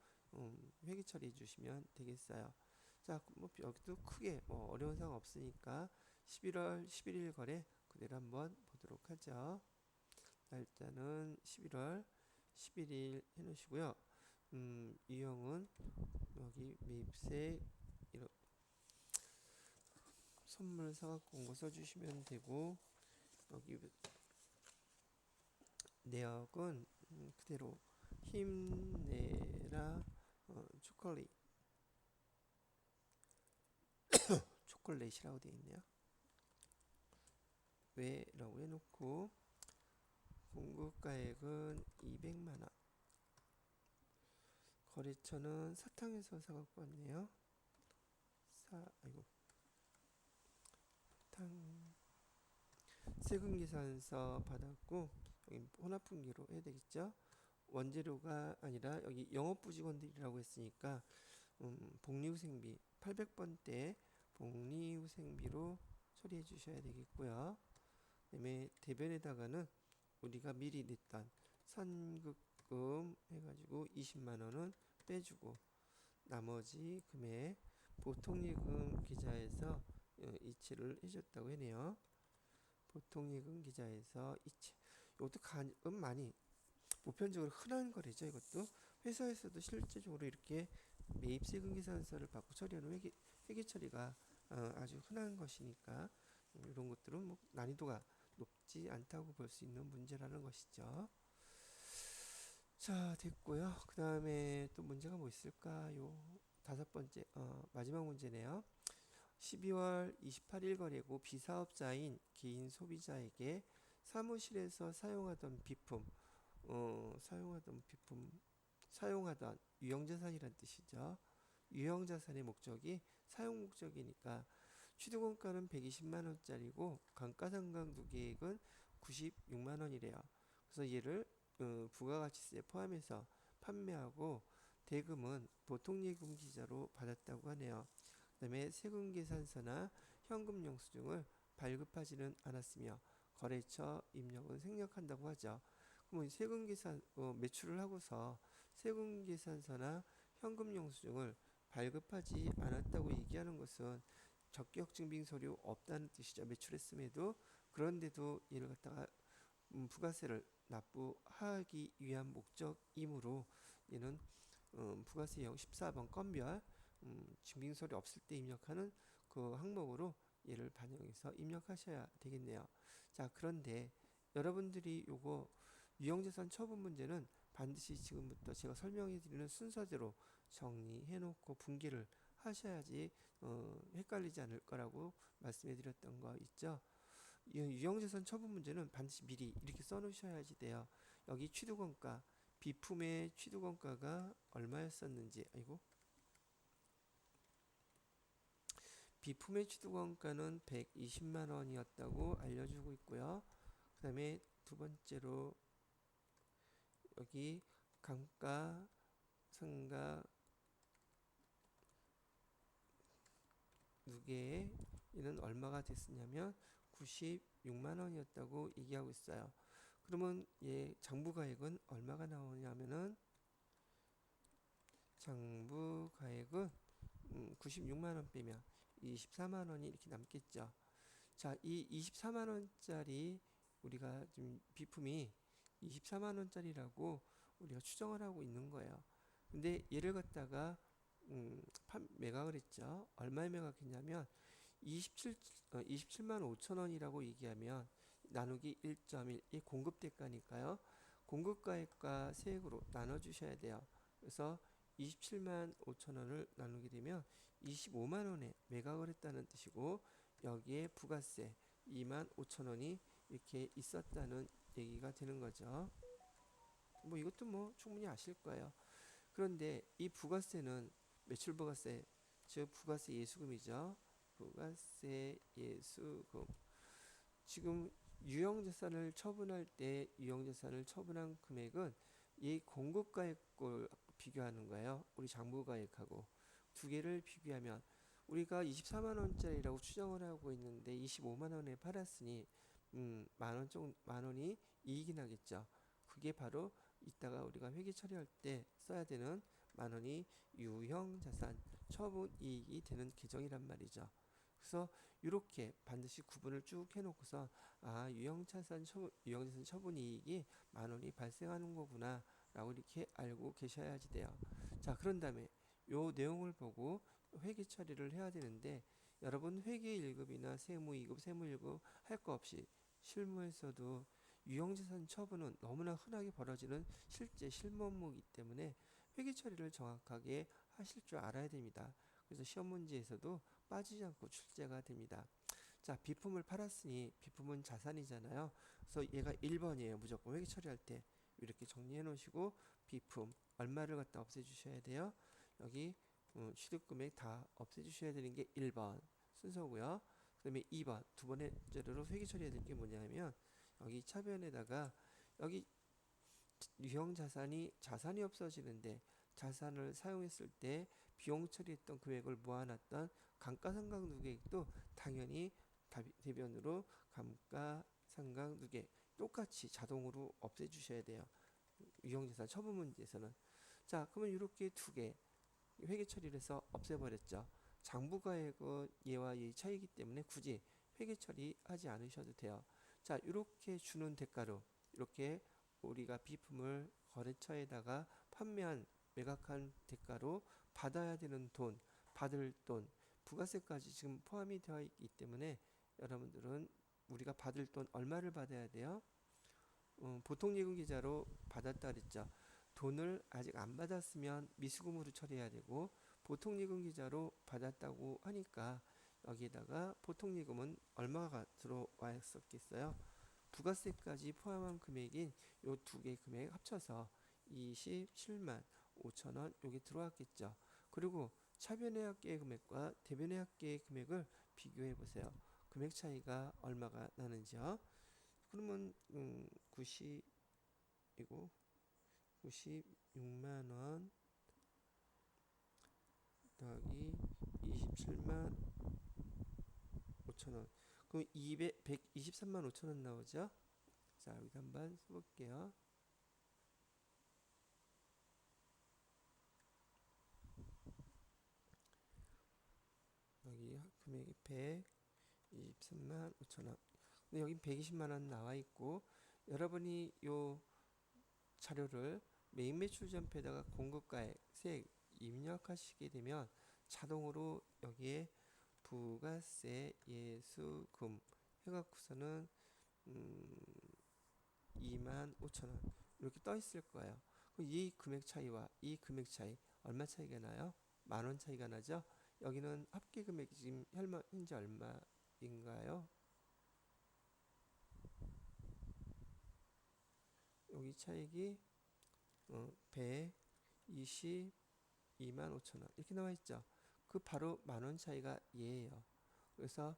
A: 회계 처리해 주시면 되겠어요. 자, 뭐 여기도 크게 뭐 어려운 사항 없으니까 11월 11일 거래 그대로 한번 보도록 하죠. 날짜는 11월 11일 해놓으시고요. 유형은 여기 매입세 선물 사갖고 온 거 써주시면 되고 여기 내역은 그대로 힘내라 초콜릿이라고 되어 있네요. 왜라고 해놓고 공급가액은 200만원. 거래처는 사탕에서 사갖고 왔네요. 사탕 세금계산서 받았고 여기 혼합분기로 해야 되겠죠. 원재료가 아니라 여기 영업부 직원들이라고 했으니까 복리후생비 800번대 복리후생비로 처리해 주셔야 되겠고요. 그다음에 대변에다가는 우리가 미리 냈던 선급금 해가지고 20만 원은 빼주고 나머지 금액 보통예금 계좌에서 이체를 해줬다고 하네요. 보통예금 계좌에서 이체. 이것도 가끔 많이 보편적으로 흔한 거래죠. 이것도 회사에서도 실제적으로 이렇게 매입세금 계산서를 받고 처리하는 회계 처리가 아주 흔한 것이니까 이런 것들은 뭐 난이도가 높지 않다고 볼 수 있는 문제라는 것이죠. 자, 됐고요. 그 다음에 또 문제가 뭐 있을까요? 다섯 번째, 마지막 문제네요. 12월 28일 거래고 비사업자인 개인 소비자에게 사무실에서 사용하던 유형자산이란 뜻이죠. 유형자산의 목적이 사용 목적이니까 취득원가는 120만 원짜리고 감가상각누계액은 96만 원이래요. 그래서 얘를 부가가치세에 포함해서 판매하고 대금은 보통예금 기자로 받았다고 하네요. 그다음에 세금계산서나 현금 영수증을 발급하지는 않았으며 거래처 입력은 생략한다고 하죠. 그러면 세금계산 매출을 하고서 세금계산서나 현금 영수증을 발급하지 않았다고 얘기하는 것은 적격증빙 서류 없다는 뜻이죠. 매출했음에도. 그런데도 얘를 갖다가 부가세를 납부하기 위한 목적이므로 얘는 부가세형 14번 건별 증빙서류 없을 때 입력하는 그 항목으로 얘를 반영해서 입력하셔야 되겠네요. 자, 그런데 여러분들이 요거 유형자산 처분 문제는 반드시 지금부터 제가 설명해 드리는 순서대로 정리해 놓고 분기를 하셔야지 헷갈리지 않을 거라고 말씀해 드렸던 거 있죠. 유형자산 처분 문제는 반드시 미리 이렇게 써 놓으셔야지 돼요. 여기 취득원가, 비품의 취득원가가 얼마였었는지, 아이고, 비품의 취득원가는 120만 원이었다고 알려주고 있고요. 그 다음에 두 번째로 여기 감가 상각 누계에 이는 얼마가 됐었냐면 96만 원이었다고 얘기하고 있어요. 그러면 얘 장부가액은 얼마가 나오냐면은 장부가액은 96만 원 빼면 24만 원이 이렇게 남겠죠. 자, 이 24만 원짜리 우리가 지금 비품이 24만 원짜리라고 우리가 추정을 하고 있는 거예요. 근데 얘를 갖다가 매각을 했죠. 얼마에 매각했냐면 27만 5천 원이라고 얘기하면 나누기 1.1 이 공급대가니까요. 공급가액과 세액으로 나눠주셔야 돼요. 그래서 27만 5천 원을 나누게 되면 25만 원에 매각을 했다는 뜻이고 여기에 부가세 2만 5천 원이 이렇게 있었다는 얘기가 되는 거죠. 뭐 이것도 뭐 충분히 아실 거예요. 그런데 이 부가세는 매출부가세, 즉 부가세 예수금이죠. 부가세 예수금. 지금 유형자산을 처분할 때 유형자산을 처분한 금액은 이 공급가액을 비교하는 거예요. 우리 장부가액하고 두 개를 비교하면 우리가 24만 원짜리라고 추정을 하고 있는데 25만 원에 팔았으니 만 원이 이익이 나겠죠. 그게 바로 이따가 우리가 회계 처리할 때 써야 되는 만 원이 유형자산 처분 이익이 되는 계정이란 말이죠. 그래서 이렇게 반드시 구분을 쭉 해놓고서 유형자산 처분 이익이 만 원이 발생하는 거구나 라고 이렇게 알고 계셔야지 돼요. 자, 그런 다음에 요 내용을 보고 회계 처리를 해야 되는데 여러분 회계 1급이나 세무 2급, 세무 1급 할 거 없이 실무에서도 유형자산 처분은 너무나 흔하게 벌어지는 실제 실무업무이기 때문에 회계 처리를 정확하게 하실 줄 알아야 됩니다. 그래서 시험 문제에서도 빠지지 않고 출제가 됩니다. 자, 비품을 팔았으니 비품은 자산이잖아요. 그래서 얘가 1번이에요. 무조건 회계 처리할 때 이렇게 정리해 놓으시고 비품 얼마를 갖다 없애 주셔야 돼요. 여기 취득금액 다 없애 주셔야 되는 게 1번 순서고요. 그 다음에 2번 두 번째로 회계 처리해야 될 게 뭐냐면 여기 차변에다가 여기 유형 자산이 없어지는데 자산을 사용했을 때 비용 처리했던 금액을 모아놨던 감가상각 누계액도 당연히 대변으로 감가상각 감가상각 누계 똑같이 자동으로 없애주셔야 돼요. 유형자산 처분 문제에서는. 자, 그러면 이렇게 두 개 회계 처리를 해서 없애버렸죠. 장부가액은 얘와 얘의 차이기 때문에 굳이 회계 처리하지 않으셔도 돼요. 자, 이렇게 주는 대가로 이렇게 우리가 비품을 거래처에다가 판매한 매각한 대가로 받아야 되는 돈, 받을 돈, 부가세까지 지금 포함이 되어 있기 때문에 여러분들은 우리가 받을 돈 얼마를 받아야 돼요? 보통 예금 계좌로 받았다 그랬죠. 돈을 아직 안 받았으면 미수금으로 처리해야 되고 보통 예금 계좌로 받았다고 하니까 여기에다가 보통 예금은 얼마가 들어와 있었겠어요? 부가세까지 포함한 금액인 요 두 개 금액 합쳐서 27만 5천 원 여기 들어왔겠죠. 그리고 차변회합계의 금액과 대변회합계의 금액을 비교해 보세요. 금액 차이가 얼마가 나는지요. 그러면 90이고 96만 원 더하기 27만 5천 원. 그럼 123만 5천 원 나오죠? 자, 여기 한번 써볼게요. 여기 금액이 123만 5천 원. 근데 여기 120만 원 나와 있고 여러분이 요 자료를 메인 매출 전표에다가 공급가액, 세액 입력하시게 되면 자동으로 여기에 부가세, 예수금 해갖고서는 2만 5천 원 이렇게 떠 있을 거예요. 이 금액 차이와 이 금액 차이 얼마 차이가 나요? 만 원 차이가 나죠? 여기는 합계 금액이 지금 현재 얼마인가요? 여기 차익이 122만 5천 원 이렇게 나와 있죠. 그 바로 만 원 차이가 얘예요. 그래서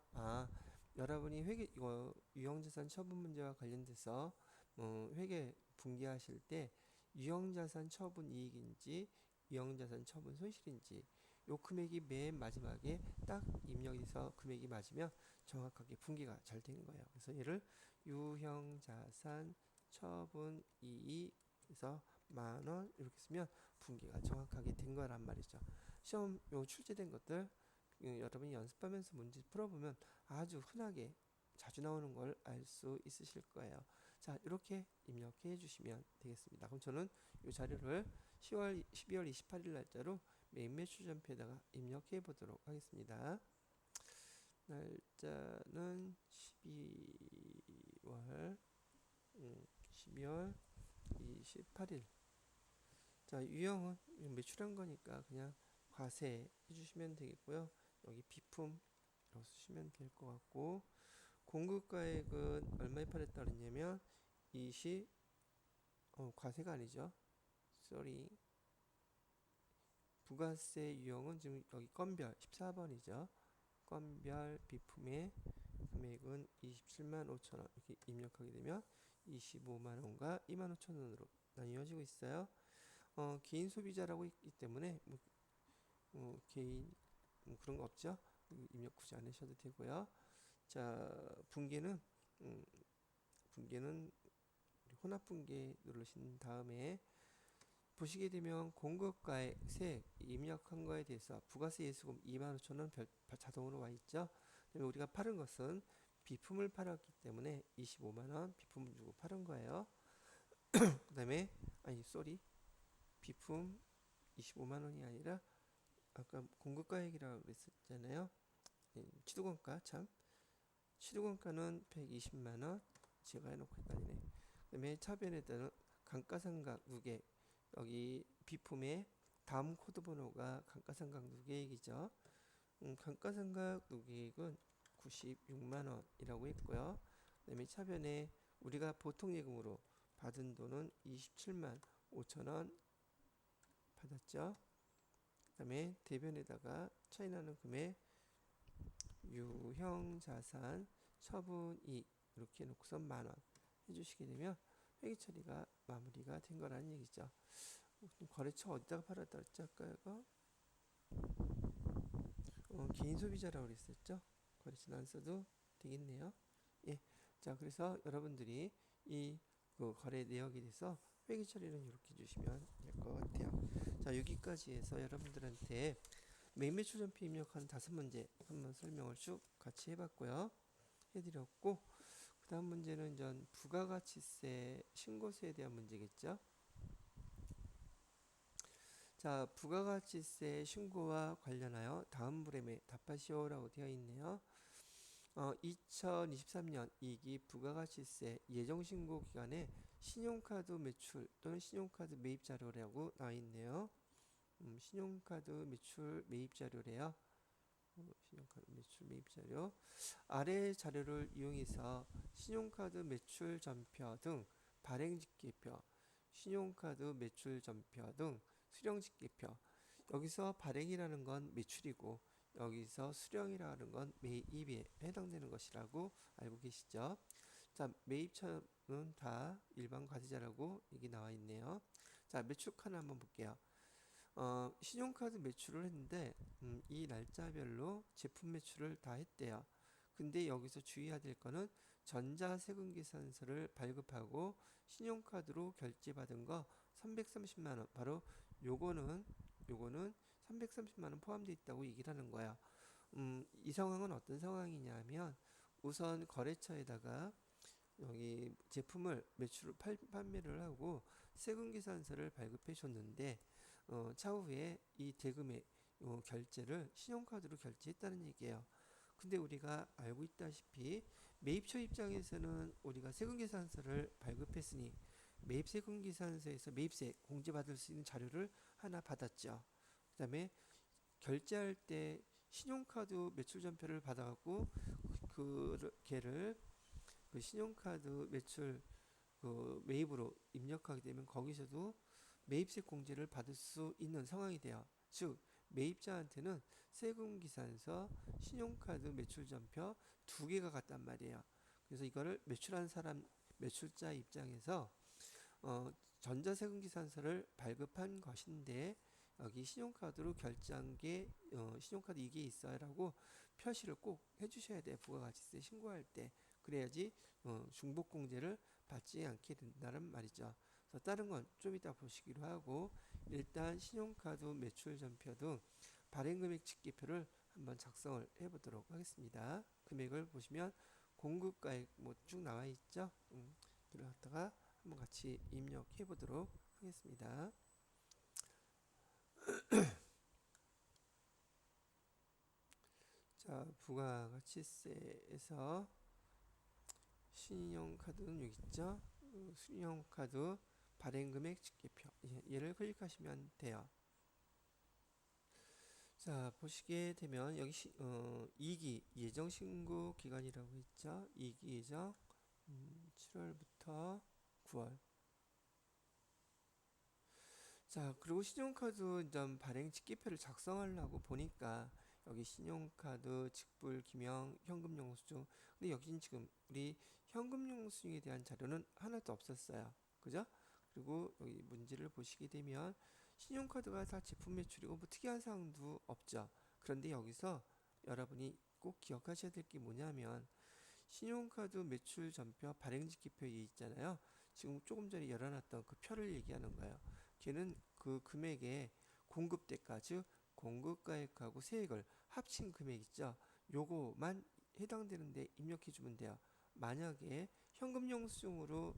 A: 여러분이 회계 이거 유형자산 처분 문제와 관련돼서 회계 분기하실 때 유형자산 처분 이익인지 유형자산 처분 손실인지 요 금액이 맨 마지막에 딱 입력해서 금액이 맞으면 정확하게 분기가 잘 되는 거예요. 그래서 얘를 유형자산 처분 이익에서 만 원 이렇게 쓰면 분기가 정확하게 된 거란 말이죠. 시험 요 출제된 것들 여러분이 연습하면서 문제 풀어보면 아주 흔하게 자주 나오는 걸 알 수 있으실 거예요. 자, 이렇게 입력해 주시면 되겠습니다. 그럼 저는 이 자료를 12월 28일 날짜로 메인 매출 전표에다가 입력해 보도록 하겠습니다. 날짜는 12월 28일. 자, 유형은 매출한 거니까 그냥 과세 해주시면 되겠고요. 여기 비품 쓰시면 될 것 같고 공급가액은 얼마에 팔았다 그랬냐면 20 과세가 아니죠. 쏘리 부가세 유형은 지금 여기 건별 14번이죠. 건별 비품의 금액은 27만 5천 원 이렇게 입력하게 되면 25만 원과 2만 5천 원으로 나뉘어지고 있어요. 개인 소비자라고 있기 때문에 개인 그런 거 없죠. 입력 굳이 안 하셔도 되고요. 자, 분계는 혼합 분계 누르신 다음에 보시게 되면 공급가액 세액 입력한 거에 대해서 부가세 예수금 25,000원 자동으로 와 있죠. 그다음에 우리가 팔은 것은 비품을 팔았기 때문에 25만 원 비품을 주고 팔은 거예요. 그다음에 비품 25만 원이 아니라 아까 공급가액이라고 그랬었잖아요. 취득원가 취득원가는 120만 원 제가 해놓고 헷갈리네. 그다음에 차변에 따른 감가상각 누계 여기 비품의 다음 코드 번호가 감가상각 누계액이죠. 감가상각 누계액은 96만 원이라고 했고요. 그다음에 차변에 우리가 보통 예금으로 받은 돈은 27만 5천 원 받았죠. 그다음에 대변에다가 차이 나는 금액 유형자산 처분이익 이렇게 놓고서 만원 해주시게 되면 회계 처리가 마무리가 된 거라는 얘기죠. 거래처 어디다가 팔았다 그랬죠? 아까 이거 개인 소비자라고 그랬었죠? 거래처는 안 써도 되겠네요. 예, 자, 그래서 여러분들이 이 그 거래 내역에 대해서 회계 처리는 이렇게 해주시면 될 것 같아요. 자, 여기까지 해서 여러분들한테 매매추전표 입력한 5문제 한번 설명을 쭉 같이 해봤고요. 해드렸고, 그 다음 문제는 전 부가가치세 신고세에 대한 문제겠죠. 자, 부가가치세 신고와 관련하여 다음 물음에 답하시오라고 되어 있네요. 2023년 2기 부가가치세 예정신고 기간에 신용카드 매출 또는 신용카드 매입 자료라고 나와 있네요. 신용카드 매출 매입 자료래요. 신용카드 매출 매입 자료. 아래 자료를 이용해서 신용카드 매출 전표 등 발행 집계표, 신용카드 매출 전표 등 수령 집계표. 여기서 발행이라는 건 매출이고 여기서 수령이라는 건 매입에 해당되는 것이라고 알고 계시죠? 자, 매입처는 다 일반 과세자라고 여기 나와 있네요. 자, 매출 칸 한번 볼게요. 신용카드 매출을 했는데 이 날짜별로 제품 매출을 다 했대요. 근데 여기서 주의해야 될 거는 전자세금계산서를 발급하고 신용카드로 결제받은 거 330만 원. 바로 요거는 330만 원 포함되어 있다고 얘기를 하는 거야. 이 상황은 어떤 상황이냐면 우선 거래처에다가 여기 제품을 매출을 판매를 하고 세금계산서를 발급해 줬는데 차후에 이 대금의 결제를 신용카드로 결제했다는 얘기예요. 근데 우리가 알고 있다시피 매입처 입장에서는 우리가 세금계산서를 발급했으니 매입세금계산서에서 매입세 공제받을 수 있는 자료를 하나 받았죠. 그 다음에 결제할 때 신용카드 매출전표를 받아갖고 걔를 그 신용카드 매출 그 매입으로 입력하게 되면 거기서도 매입세 공제를 받을 수 있는 상황이 돼요. 즉 매입자한테는 세금계산서, 신용카드 매출전표 2개가 갔단 말이에요. 그래서 이거를 매출한 사람 매출자 입장에서 전자세금계산서를 발급한 것인데 여기 신용카드로 결제한 게 신용카드 이게 있어요라고 표시를 꼭 해주셔야 돼요. 부가가치세 신고할 때. 그래야지 중복공제를 받지 않게 된다는 말이죠. 그래서 다른 건 좀 이따 보시기로 하고 일단 신용카드 매출전표 등 발행금액 집계표를 한번 작성을 해보도록 하겠습니다. 금액을 보시면 공급가액 뭐 쭉 나와 있죠. 이걸 갖다가 한번 같이 입력해 보도록 하겠습니다. 자, 부가가치세에서 신용카드는 여기 있죠. 신용카드 발행금액 집계표 얘를 클릭하시면 돼요. 자, 보시게 되면 여기 2기 예정신고 기간이라고 있죠. 2기 예정 7월부터 9월. 자, 그리고 신용카드 발행 집계표를 작성하려고 보니까 여기 신용카드 직불 기명 현금 영수증. 근데 여기는 지금 우리 현금 영수증에 대한 자료는 하나도 없었어요. 그죠? 그리고 여기 문제를 보시게 되면 신용카드가 다 제품 매출이고 뭐 특이한 사항도 없죠. 그런데 여기서 여러분이 꼭 기억하셔야 될 게 뭐냐면 신용카드 매출 전표 발행 집계표에 있잖아요. 지금 조금 전에 열어놨던 그 표를 얘기하는 거예요. 걔는 그 금액의 공급대가 즉 공급가액하고 세액을 합친 금액 있죠. 요거만 해당되는데 입력해 주면 돼요. 만약에 현금 영수증으로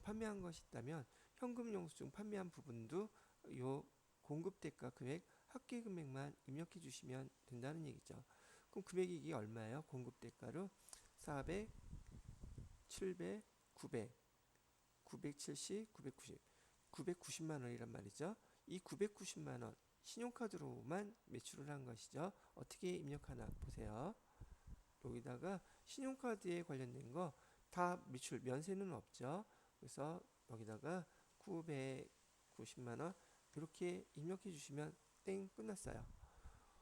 A: 판매한 것이 있다면 현금 영수증 판매한 부분도 요 공급대가 금액 합계 금액만 입력해 주시면 된다는 얘기죠. 그럼 금액이 이게 얼마예요? 공급대가로 400, 700, 900, 970, 990, 990만 원이란 말이죠. 이 990만 원 신용카드로만 매출을 한 것이죠. 어떻게 입력하나 보세요. 여기다가 신용카드에 관련된 거 다 매출 면세는 없죠. 그래서 여기다가 990만 원 이렇게 입력해 주시면 땡 끝났어요.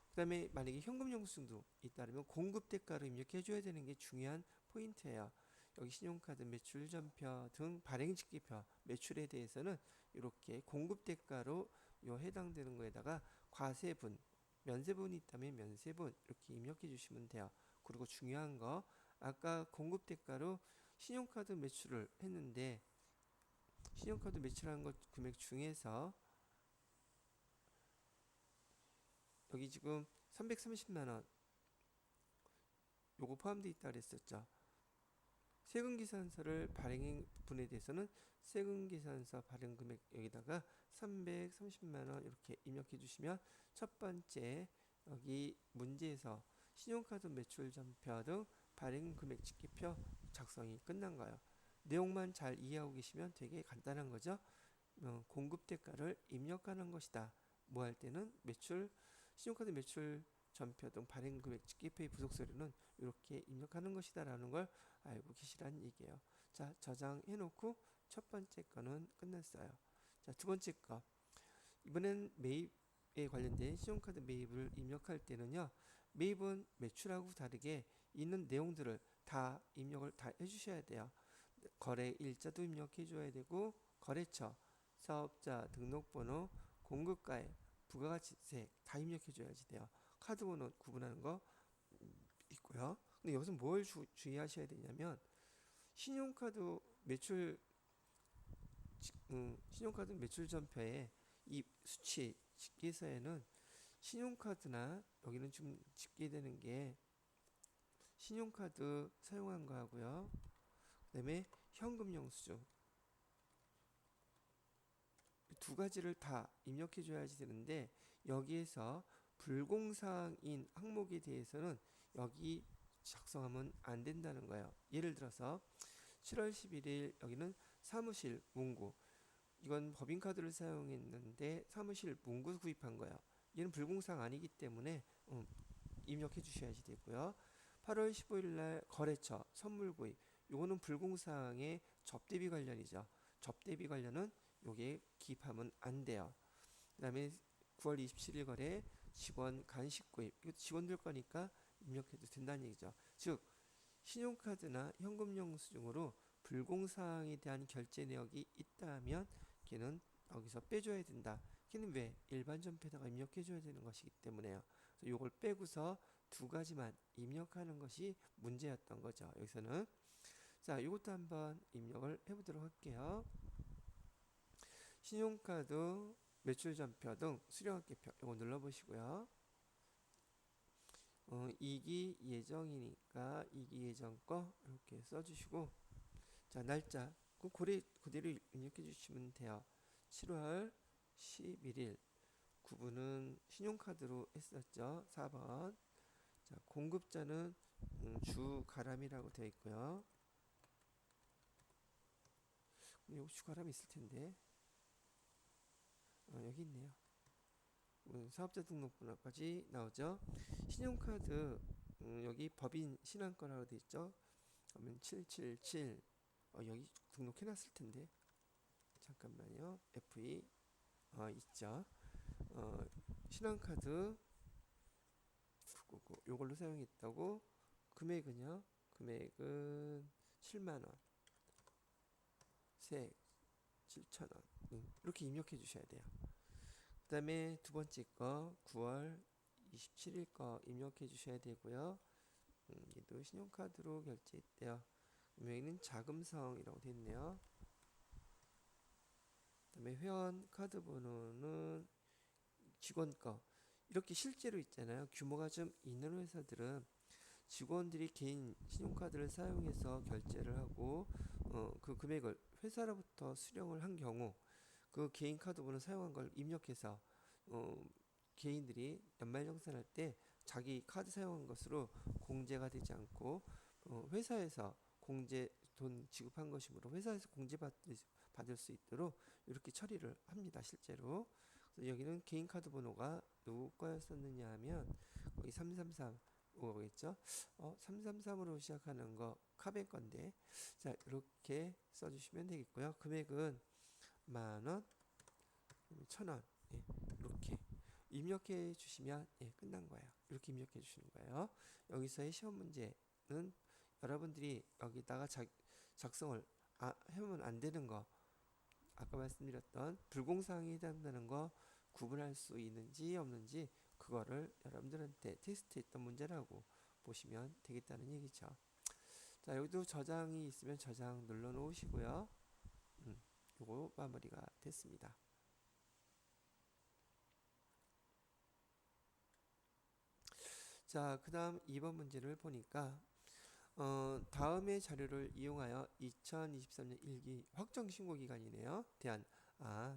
A: 그 다음에 만약에 현금 영수증도 있다면 공급대가로 입력해 줘야 되는 게 중요한 포인트예요. 여기 신용카드 매출 전표 등 발행 집계표 매출에 대해서는 이렇게 공급대가로 요 해당되는 거에다가 과세분 면세분이 있다면 면세분 이렇게 입력해 주시면 돼요. 그리고 중요한 거 아까 공급대가로 신용카드 매출을 했는데 신용카드 매출한 것 금액 중에서 여기 지금 330만 원 요거 포함되어 있다 그랬었죠. 세금계산서를 발행한 분에 대해서는 세금계산서 발행 금액 여기다가 330만 원 이렇게 입력해 주시면 첫 번째 여기 문제에서 신용카드 매출 전표 등 발행 금액 집계표 작성이 끝난 거예요. 내용만 잘 이해하고 계시면 되게 간단한 거죠. 공급 대가를 입력하는 것이다. 뭐 할 때는 매출, 신용카드 매출 전표 등 발행 금액 집계표의 부속 서류는 이렇게 입력하는 것이다 라는 걸 알고 계시라는 얘기예요. 자, 저장해 놓고 첫 번째 거는 끝났어요. 자, 두 번째 거. 이번엔 매입에 관련된 신용카드 매입을 입력할 때는요. 매입은 매출하고 다르게 있는 내용들을 다 입력을 다 해주셔야 돼요. 거래 일자도 입력해 줘야 되고 거래처, 사업자 등록번호, 공급가액, 부가가치세 다 입력해 줘야지 돼요. 카드번호 구분하는 거 있고요. 근데 여기서 뭘 주의하셔야 되냐면 신용카드 매출 신용카드 매출 전표에 이 수치 집계서에는 신용카드나 여기는 좀 집계되는 게 신용카드 사용한 거하고요. 그다음에 현금 영수증 두 가지를 다 입력해 줘야지 되는데 여기에서 불공사항인 항목에 대해서는 여기 작성하면 안 된다는 거예요. 예를 들어서 7월 11일 여기는 사무실 문구 이건 법인카드를 사용했는데 사무실 문구 구입한 거예요. 얘는 불공사항 아니기 때문에 입력해 주셔야지 되고요. 8월 15일 날 거래처 선물 구입 요거는 불공사항의 접대비 관련이죠. 접대비 관련은 요게 기입하면 안 돼요. 그 다음에 9월 27일 거래 직원 간식 구입 이것도 직원들 거니까 입력해도 된다는 얘기죠. 즉 신용카드나 현금 영수증으로 불공사항에 대한 결제 내역이 있다면 걔는 여기서 빼줘야 된다. 걔는 왜? 일반 전표에다가 입력해줘야 되는 것이기 때문에요. 그래서 요걸 빼고서 두 가지만 입력하는 것이 문제였던 거죠. 여기서는 자, 이것도 한번 입력을 해보도록 할게요. 신용카드 매출 전표 등 수령학계표 이거 눌러보시고요. 이기 예정이니까 이기 예정 거 이렇게 써주시고 자 날짜 그대로 입력해 주시면 돼요. 7월 11일 구분은 신용카드로 했었죠. 4번 자 공급자는 주가람이라고 되어 있고요. 여기 주가람이 있을 텐데 여기 있네요. 사업자 등록번호까지 나오죠. 신용카드 여기 법인 신한거라고 되어 있죠. 그러면 777 여기 등록해놨을 텐데 잠깐만요. FE 있죠. 신한카드 요걸로 사용했다고 금액은요. 금액은 7만원 세 7천원 이렇게 입력해 주셔야 돼요. 그 다음에 두 번째 거 9월 27일 거 입력해 주셔야 되고요. 얘도 신용카드로 결제했대요. 여기는 자금성이라고 되어 있네요. 그 다음에 회원 카드 번호는 직원 거 이렇게 실제로 있잖아요. 규모가 좀 있는 회사들은 직원들이 개인 신용카드를 사용해서 결제를 하고 그 금액을 회사로부터 수령을 한 경우 그 개인 카드 번호 사용한 걸 입력해서 개인들이 연말정산할 때 자기 카드 사용한 것으로 공제가 되지 않고 회사에서 공제 돈 지급한 것이므로 회사에서 공제 받을 수 있도록 이렇게 처리를 합니다. 실제로. 그래서 여기는 개인 카드 번호가 누구 거였었느냐 하면 거기 333 오겠죠. 333으로 시작하는 거 카벤 건데 자 이렇게 써주시면 되겠고요. 금액은 만원, 1,000원 예, 이렇게 입력해 주시면 끝난 거예요. 이렇게 입력해 주시는 거예요. 여기서의 시험 문제는 여러분들이 여기다가 작성을 해보면 안 되는 거 아까 말씀드렸던 불공사항에 해당되는 거 구분할 수 있는지 없는지 그거를 여러분들한테 테스트했던 문제라고 보시면 되겠다는 얘기죠. 자, 여기도 저장이 있으면 저장 눌러 놓으시고요. 요거 마무리가 됐습니다. 자, 그 다음 2번 문제를 보니까 다음의 자료를 이용하여 2023년 1기 확정 신고 기간이네요.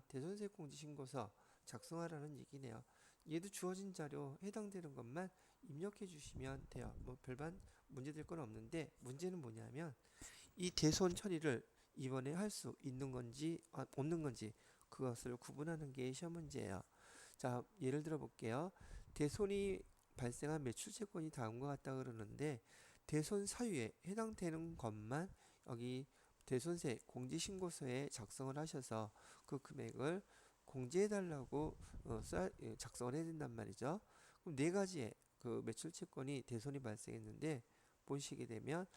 A: 대손세 공지 신고서 작성하라는 얘기네요. 얘도 주어진 자료 해당되는 것만 입력해 주시면 돼요. 뭐 별반 문제될 건 없는데, 문제는 뭐냐면 이 대손 처리를 이번에 할 수 있는 건지 없는 건지 그것을 구분하는 게 시험 문제예요. 자, 예를 들어 볼게요. 대손이 발생한 매출 채권이 다음과 같다 그러는데, 대손 사유에 해당되는 것만 여기 대손세 공지신고서에 작성을 하셔서 그 금액을 공제해달라고 작성을 해야 된단 말이죠. 그럼 네 가지의 그 매출 채권이 대손이 발생했는데, 보시게 되면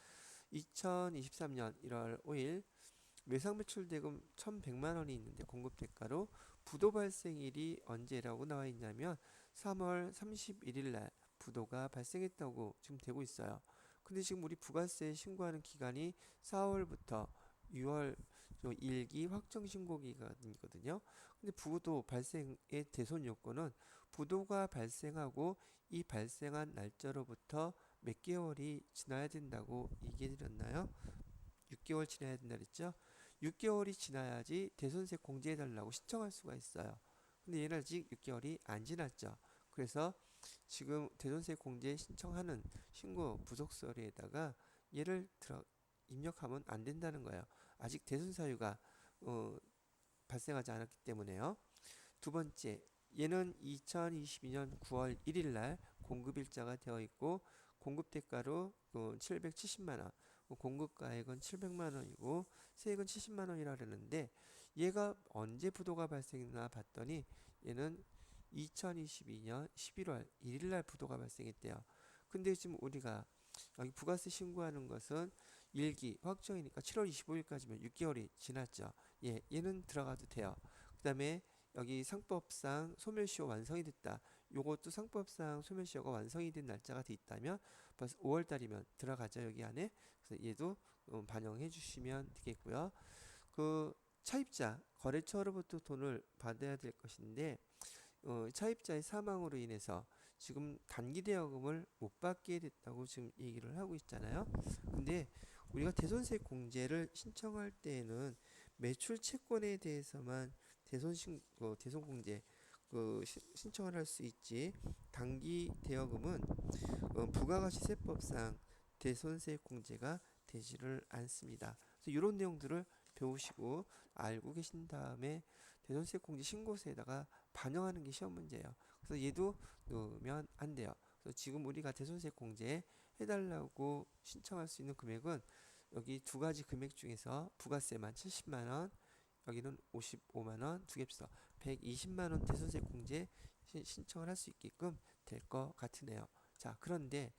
A: 2023년 1월 5일 외상 매출 대금 1,100만 원이 있는데, 공급 대가로 부도 발생일이 언제라고 나와 있냐면 3월 31일 날 부도가 발생했다고 지금 되고 있어요. 근데 지금 우리 부가세 신고하는 기간이 4월부터 6월 1기 확정 신고 기간이거든요. 근데 부도 발생의 대손 요건은 부도가 발생하고 이 발생한 날짜로부터 몇 개월이 지나야 된다고 얘기해 드렸나요? 6개월 지나야 된다 그랬죠? 6개월이 지나야지 대손세 공제해달라고 신청할 수가 있어요. 근데 얘는 아직 6개월이 안 지났죠. 그래서 지금 대손세 공제 신청하는 신고 부속서류에다가 얘를 입력하면 안 된다는 거예요. 아직 대손 사유가 발생하지 않았기 때문에요. 두 번째, 얘는 2022년 9월 1일 날 공급일자가 되어 있고, 공급 대가로 770만 원, 공급가액은 700만 원이고 세액은 70만 원이라 그러는데, 얘가 언제 부도가 발생했나 봤더니 얘는 2022년 11월 1일 날 부도가 발생했대요. 근데 지금 우리가 여기 부가세 신고하는 것은 1기 확정이니까 7월 25일까지면 6개월이 지났죠. 얘는 들어가도 돼요. 그 다음에 여기 상법상 소멸시효 완성이 됐다. 요것도 상법상 소멸시효가 완성이 된 날짜가 돼 있다면 벌써 5월 달이면 들어가죠, 여기 안에. 그래서 얘도 반영해 주시면 되겠고요. 그 차입자, 거래처로부터 돈을 받아야 될 것인데, 차입자의 사망으로 인해서 지금 단기 대여금을 못 받게 됐다고 지금 얘기를 하고 있잖아요. 근데 우리가 대손세 공제를 신청할 때에는 매출 채권에 대해서만 대손 공제 신청을 할 수 있지, 단기 대여금은 부가가치세법상 대손세 공제가 되지를 않습니다. 그래서 이런 내용들을 배우시고 알고 계신 다음에 대손세 공제 신고서에다가 반영하는 게 시험 문제예요. 그래서 얘도 넣으면 안 돼요. 그래서 지금 우리가 대손세 공제 해달라고 신청할 수 있는 금액은 여기 두 가지 금액 중에서 부가세만 70만 원, 여기는 55만 원, 두 개 합쳐서 120만 원 대손세 공제 신청을 할 수 있게끔 될 것 같으네요. 자, 그런데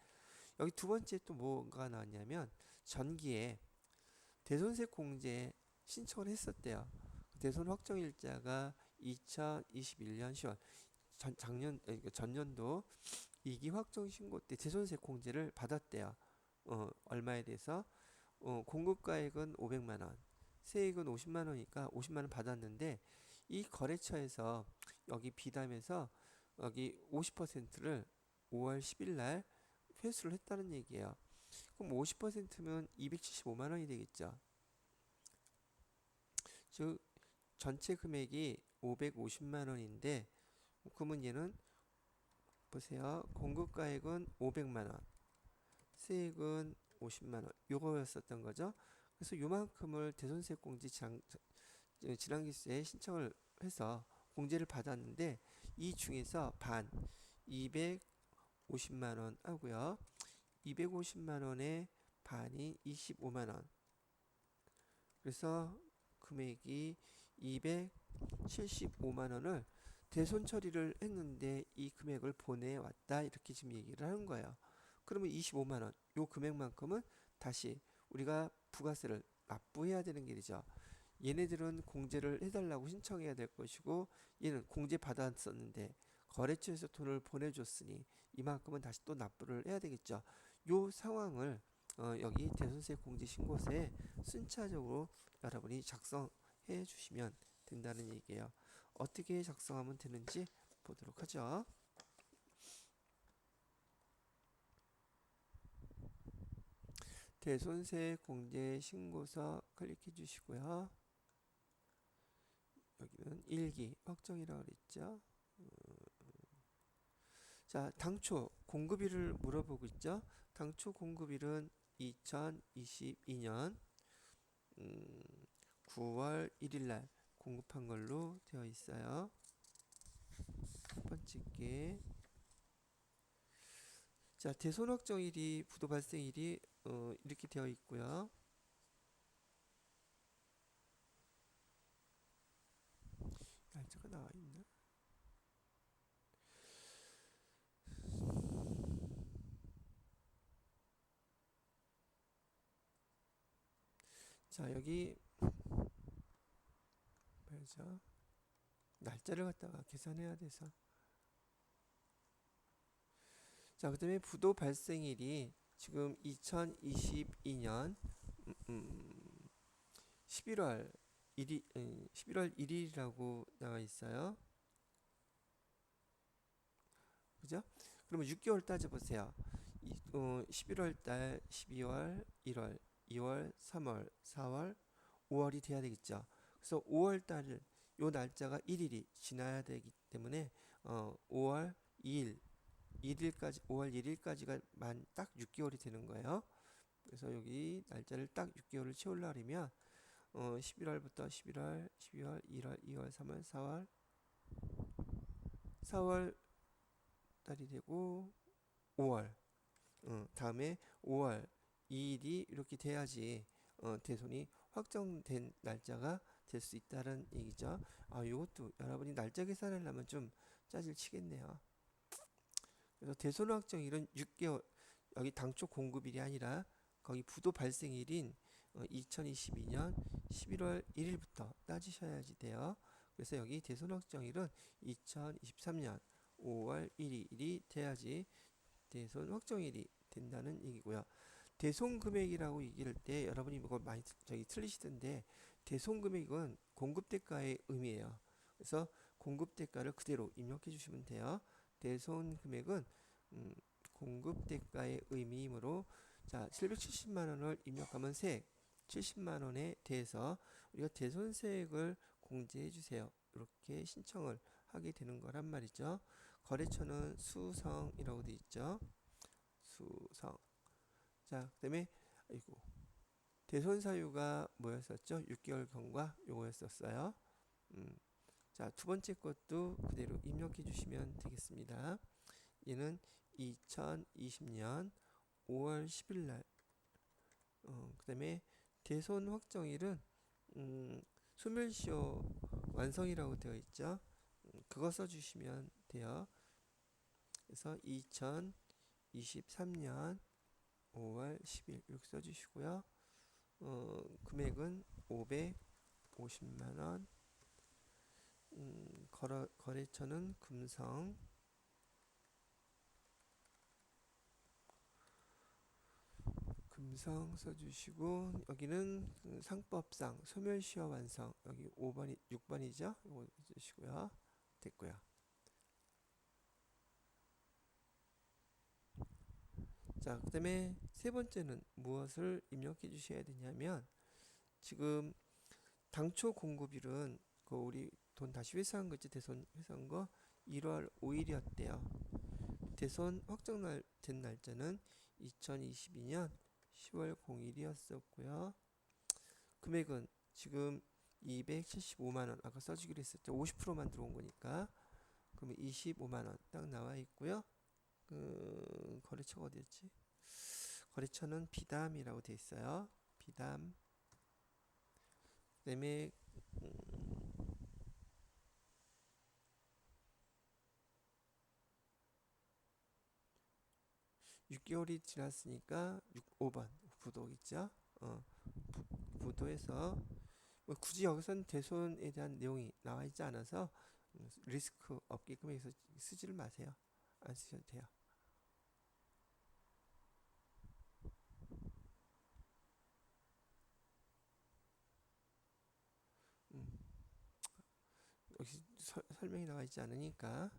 A: 여기 두 번째 또 뭐가 나왔냐면, 전기에 대손세 공제 신청을 했었대요. 대손 확정 일자가 2021년 10월, 전년도 2기 확정 신고 때 대손세 공제를 받았대요. 얼마에 대해서 공급가액은 500만 원, 세액은 50만 원이니까 50만 원 받았는데, 이 거래처에서 여기 비담에서 여기 50%를 5월 10일 날 회수를 했다는 얘기예요. 그럼 50%면 275만 원이 되겠죠. 즉 전체 금액이 550만 원인데, 그러면 얘는 보세요. 공급가액은 500만 원, 세액은 50만 원, 요거였었던 거죠. 그래서 요만큼을 대손세 공제 지랑기세에 신청을 해서 공제를 받았는데, 이 중에서 반 250만 원 하고요. 250만 원의 반이 25만 원. 그래서 금액이 275만 원을 대손 처리를 했는데 이 금액을 보내왔다, 이렇게 지금 얘기를 하는 거예요. 그러면 25만 원, 요 금액만큼은 다시 우리가 부가세를 납부해야 되는 게 되죠. 얘네들은 공제를 해달라고 신청해야 될 것이고, 얘는 공제 받았었는데 거래처에서 돈을 보내줬으니 이만큼은 다시 또 납부를 해야 되겠죠. 요 상황을 여기 대손세 공제 신고서에 순차적으로 여러분이 작성해 주시면 된다는 얘기예요. 어떻게 작성하면 되는지 보도록 하죠. 대손세 공제 신고서 클릭해 주시고요. 여기는 일기 확정이라고 그랬죠. 자, 당초 공급일을 물어보고 있죠. 당초 공급일은 2022년 9월 1일 날 공급한 걸로 되어 있어요. 첫 번째 게. 자, 대손 확정일이 부도 발생일이 이렇게 되어 있고요. 날짜가 나와 있나? 자, 여기 말이죠. 날짜를 갖다가 계산해야 돼서. 자, 그다음에 부도 발생일이 지금 2022년 11월 1일이라고 나와 있어요. 그죠? 그러면 6개월 따져보세요. 11월 달, 12월, 1월, 2월, 3월, 4월, 5월이 돼야 되겠죠. 그래서 5월 달을 요 날짜가 1일이 지나야 되기 때문에 5월 2일, 1일까지 5월 1일까지가 만 딱 6개월이 되는 거예요. 그래서 여기 날짜를 딱 6개월을 채우려면 11월부터 11월, 12월, 1월, 2월, 3월, 4월 달이 되고 5월 다음에 5월 2일이 이렇게 돼야지 대손이 확정된 날짜가 될 수 있다는 얘기죠. 아, 이것도 여러분이 날짜 계산하려면 좀 짜질 치겠네요. 그래서 대손 확정일은 6개월, 여기 당초 공급일이 아니라 거기 부도 발생일인 2022년 11월 1일부터 따지셔야지 돼요. 그래서 여기 대손 확정일은 2023년 5월 1일이 돼야지 대손 확정일이 된다는 얘기고요. 대손 금액이라고 얘기할 때 여러분이 이거 많이 틀리시던데, 대손 금액은 공급 대가의 의미예요. 그래서 공급 대가를 그대로 입력해 주시면 돼요. 대손 금액은 공급 대가의 의미이므로, 자, 770만 원을 입력하면 세액 70만 원에 대해서 우리가 대손세액을 공제해 주세요. 이렇게 신청을 하게 되는 거란 말이죠. 거래처는 수성이라고 되어 있죠. 수성. 자, 그다음에 아이고, 대손 사유가 뭐였었죠? 6개월 경과 요거였었어요. 자, 두 번째 것도 그대로 입력해 주시면 되겠습니다. 얘는 2020년 5월 10일 날. 그다음에 대손 확정일은 소멸시효 완성이라고 되어 있죠. 그거 써주시면 돼요. 그래서 2023년 5월 10일 이렇게 써주시고요. 금액은 550만원. 거래처는 금성. 금성 써주시고, 여기는 상법상 소멸시효 완성, 여기 5번이 6번이죠. 이거 써주시고요. 됐고요. 자, 그 다음에 세 번째는 무엇을 입력해 주셔야 되냐면, 지금 당초 공급일은 그 우리 돈 다시 회수한 거 있지, 대손 회수한 거 1월 5일이었대요. 대손 확정된 날짜는 2022년 10월 0일이었었고요. 금액은 지금 275만원 아까 써주기로 했었죠. 50%만 들어온 거니까. 그러면 25만원 딱 나와 있고요. 거래처가 어디였지? 거래처는 비담이라고 돼 있어요. 비담. 그다음에 6개월이 지났으니까 5번 부도 있죠. 부도에서 뭐 굳이 여기서는 대손에 대한 내용이 나와 있지 않아서 리스크 없게끔 해서 쓰지를 마세요. 안 쓰셔도 돼요. 여기 설명이 나와 있지 않으니까.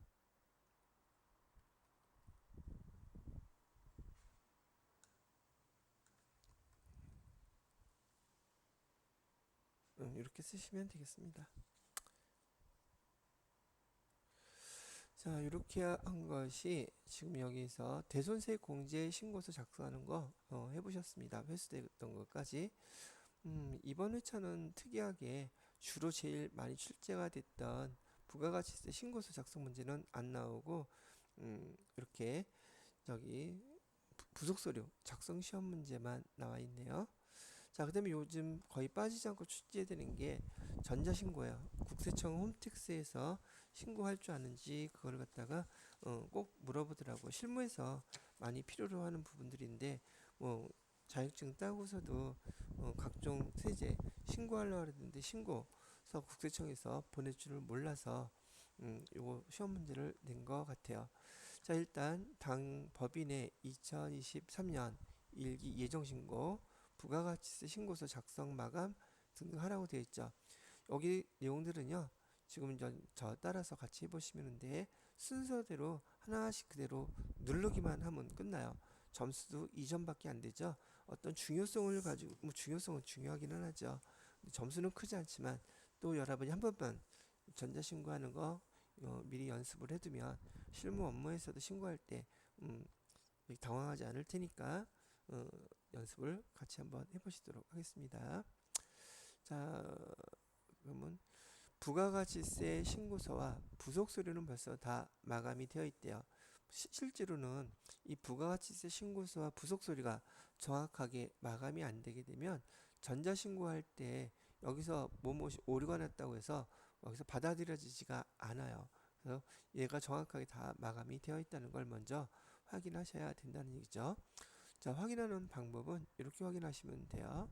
A: 이렇게 쓰시면 되겠습니다. 자, 이렇게 한 것이 지금 여기서 대손세 공제 신고서 작성하는 거 해보셨습니다. 회수됐던 것까지. 이번 회차는 특이하게 주로 제일 많이 출제가 됐던 부가가치세 신고서 작성 문제는 안 나오고, 이렇게 여기 부속서류 작성 시험 문제만 나와 있네요. 자, 그다음에 요즘 거의 빠지지 않고 출제되는 게 전자신고예요. 국세청 홈택스에서 신고할 줄 아는지 그걸 갖다가 꼭 물어보더라고. 실무에서 많이 필요로 하는 부분들인데, 뭐 자격증 따고서도 각종 세제 신고하려고 했는데 신고서 국세청에서 보낼 줄을 몰라서 요거 시험 문제를 낸 것 같아요. 자, 일단 당 법인의 2023년 일기 예정신고, 부가가치세 신고서 작성 마감 등등 하라고 되어 있죠. 여기 내용들은요, 지금 저 따라서 같이 해보시면 돼. 순서대로 하나씩 그대로 누르기만 하면 끝나요. 점수도 2점밖에 안 되죠. 어떤 중요성을 가지고, 뭐 중요성은 중요하기는 하죠. 점수는 크지 않지만 또 여러분이 한 번만 전자신고하는 거 미리 연습을 해두면 실무 업무에서도 신고할 때 당황하지 않을 테니까 연습을 같이 한번 해보시도록 하겠습니다. 자, 그러면 부가가치세 신고서와 부속서류는 벌써 다 마감이 되어 있대요. 실제로는 이 부가가치세 신고서와 부속서류가 정확하게 마감이 안 되게 되면 전자신고할 때 여기서 뭐뭐이 오류가 났다고 해서 여기서 받아들여지지가 않아요. 그래서 얘가 정확하게 다 마감이 되어 있다는 걸 먼저 확인하셔야 된다는 얘기죠. 자, 확인하는 방법은 이렇게 확인하시면 돼요.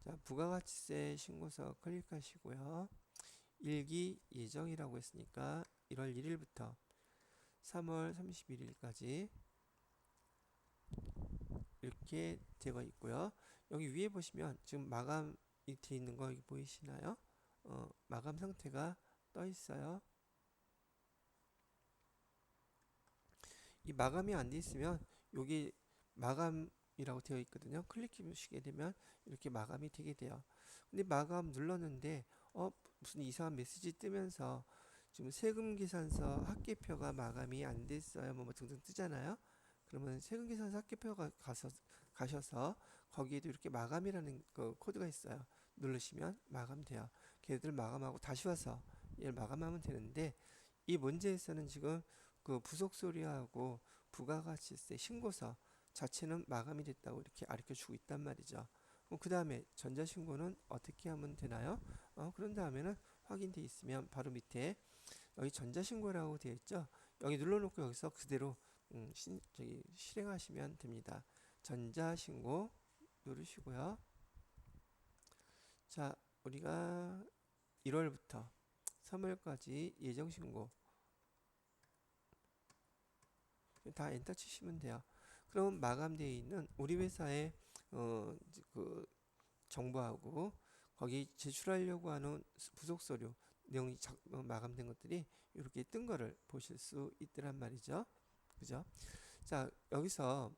A: 자, 부가가치세 신고서 클릭하시고요. 일기 예정이라고 했으니까 1월 1일부터 3월 31일까지 이렇게 되어 있고요. 여기 위에 보시면 지금 마감이 되어 있는 거 여기 보이시나요? 마감 상태가 떠 있어요. 이 마감이 안 돼 있으면 여기 마감이라고 되어 있거든요. 클릭하시게 되면 이렇게 마감이 되게 돼요. 근데 마감 눌렀는데 무슨 이상한 메시지 뜨면서 지금 세금계산서 합계표가 마감이 안 됐어요. 뭐 등등 뜨잖아요. 그러면 세금계산서 합계표가 가셔서 거기에도 이렇게 마감이라는 그 코드가 있어요. 누르시면 마감돼요. 걔들 마감하고 다시 와서 얘를 마감하면 되는데, 이 문제에서는 지금 그 부속서류하고 부가가치세 신고서 자체는 마감이 됐다고 이렇게 가르쳐 주고 있단 말이죠. 그 다음에 전자신고는 어떻게 하면 되나요? 그런 다음에는 확인돼 있으면 바로 밑에 여기 전자신고라고 되어 있죠. 여기 눌러놓고 여기서 그대로 저기 실행하시면 됩니다. 전자신고 누르시고요. 자, 우리가 1월부터 3월까지 예정신고 다 엔터 치시면 돼요. 그럼 마감되어 있는 우리 회사의 그 정보하고 거기 제출하려고 하는 부속서류 내용이 마감된 것들이 이렇게 뜬 거를 보실 수 있더란 말이죠. 그죠? 자, 여기서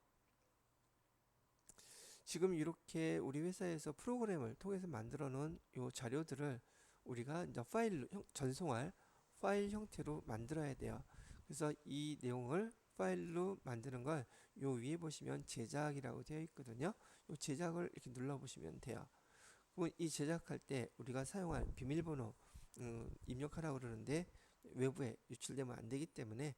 A: 지금 이렇게 우리 회사에서 프로그램을 통해서 만들어 놓은 요 자료들을 우리가 이제 파일로 전송할 파일 형태로 만들어야 돼요. 그래서 이 내용을 파일로 만드는 걸 요 위에 보시면 제작이라고 되어 있거든요. 요 제작을 이렇게 눌러 보시면 돼요. 그럼 이 제작할 때 우리가 사용할 비밀번호 입력하라고 그러는데 외부에 유출되면 안 되기 때문에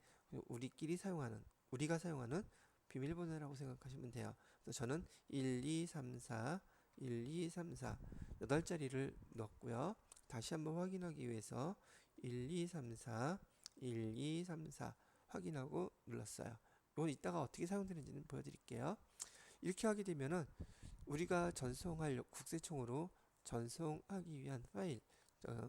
A: 우리가 사용하는 비밀번호라고 생각하시면 돼요. 그래서 저는 1234 1234 8자리를 넣었고요. 다시 한번 확인하기 위해서 1234 1234 확인하고 눌렀어요. 이건 이따가 어떻게 사용되는지는 보여드릴게요. 이렇게 하게 되면은 우리가 전송할 국세청으로 전송하기 위한 파일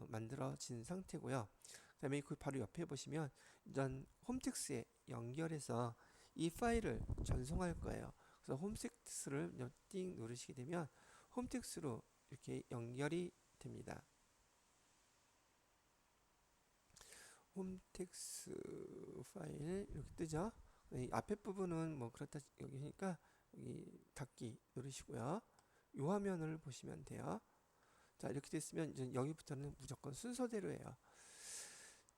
A: 만들어진 상태고요. 그 다음에 그 바로 옆에 보시면 전 홈택스에 연결해서 이 파일을 전송할 거예요. 그래서 홈택스를 띵 누르시게 되면 홈택스로 이렇게 연결이 됩니다. 홈텍스 파일 이렇게 뜨죠. 이 앞에 부분은 뭐 그렇다 여기니까 여기 닫기 누르시고요. 이 화면을 보시면 돼요. 자, 이렇게 됐으면 이제 여기부터는 무조건 순서대로예요.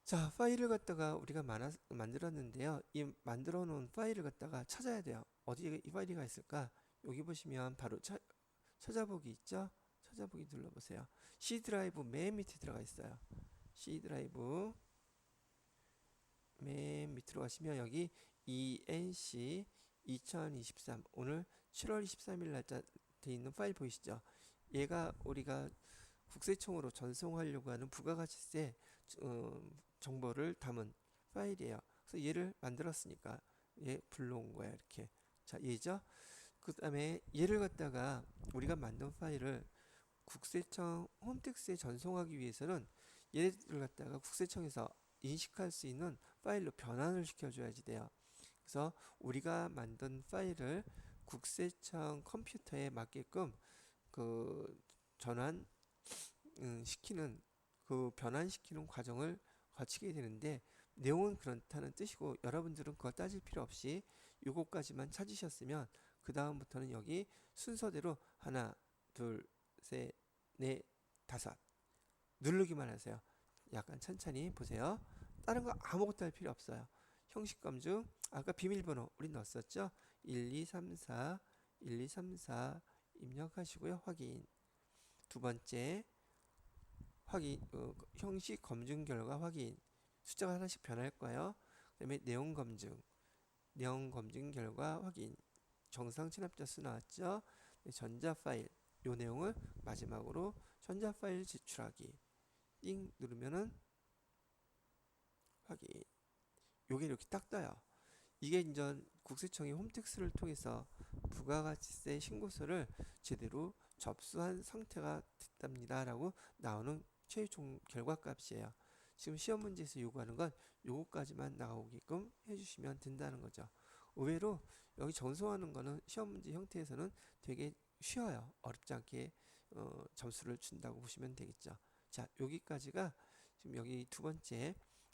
A: 자, 파일을 갖다가 우리가 만들었는데요. 이 만들어 놓은 파일을 갖다가 찾아야 돼요. 어디에 이 파일이 있을까? 여기 보시면 바로 찾아보기 있죠? 찾아보기 눌러보세요. C 드라이브 맨 밑에 들어가 있어요. C 드라이브 맨 밑으로 가시면 여기 ENC 2023 오늘 7월 23일 날짜 돼 있는 파일 보이시죠? 얘가 우리가 국세청으로 전송하려고 하는 부가가치세 정보를 담은 파일이에요. 그래서 얘를 만들었으니까 얘 불러온 거야 이렇게. 자, 얘죠. 그 다음에 얘를 갖다가 우리가 만든 파일을 국세청 홈택스에 전송하기 위해서는 얘를 갖다가 국세청에서 인식할 수 있는 파일로 변환을 시켜줘야지 돼요. 그래서 우리가 만든 파일을 국세청 컴퓨터에 맞게끔 그 전환 시키는 그 변환시키는 과정을 거치게 되는데 내용은 그렇다는 뜻이고 여러분들은 그거 따질 필요 없이 요거까지만 찾으셨으면 그 다음부터는 여기 순서대로 하나 둘셋넷 다섯 누르기만 하세요. 약간 천천히 보세요. 다른 거 아무것도 할 필요 없어요. 형식 검증 아까 비밀번호 우리 넣었었죠. 1234 1234 입력하시고요. 확인. 두 번째 확인 형식 검증 결과 확인 숫자가 하나씩 변할 거예요. 그 다음에 내용 검증 결과 확인 정상 체납자 수 나왔죠. 전자 파일 요 내용을 마지막으로 전자 파일 제출하기 띵 누르면은 확인. 요게 이렇게 딱 떠요. 이게 이제 국세청이 홈택스를 통해서 부가가치세 신고서를 제대로 접수한 상태가 됐답니다 라고 나오는 최종 결과값이에요. 지금 시험 문제에서 요구하는 건 요거까지만 나오게끔 해주시면 된다는 거죠. 의외로 여기 전송하는 거는 시험 문제 형태에서는 되게 쉬워요. 어렵지 않게 점수를 준다고 보시면 되겠죠. 자, 여기까지가 지금 여기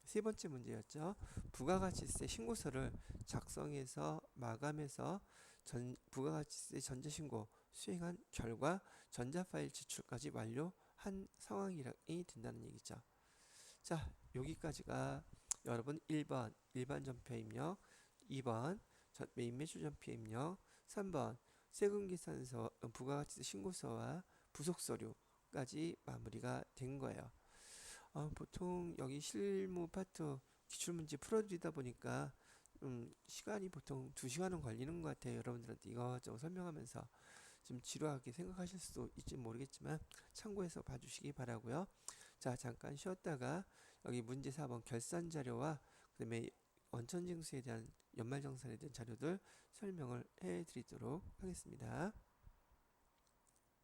A: 세 번째 문제였죠. 부가가치세 신고서를 작성해서 마감해서 부가가치세 전자신고 수행한 결과 전자파일 제출까지 완료한 상황이 된다는 얘기죠. 자, 여기까지가 여러분 1번 일반 전표 입력, 2번 메인 매출 전표 입력, 3번 세금계산서 부가가치세 신고서와 부속서류까지 마무리가 된 거예요. 보통 여기 실무 파트 기출문제 풀어드리다 보니까 시간이 보통 2시간은 걸리는 것 같아요. 여러분들한테 이것저것 설명하면서 좀 지루하게 생각하실 수도 있지 모르겠지만 참고해서 봐주시기 바라고요. 자, 잠깐 쉬었다가 여기 문제 4번 결산 자료와 그 다음에 원천징수에 대한 연말정산에 대한 자료들 설명을 해드리도록 하겠습니다.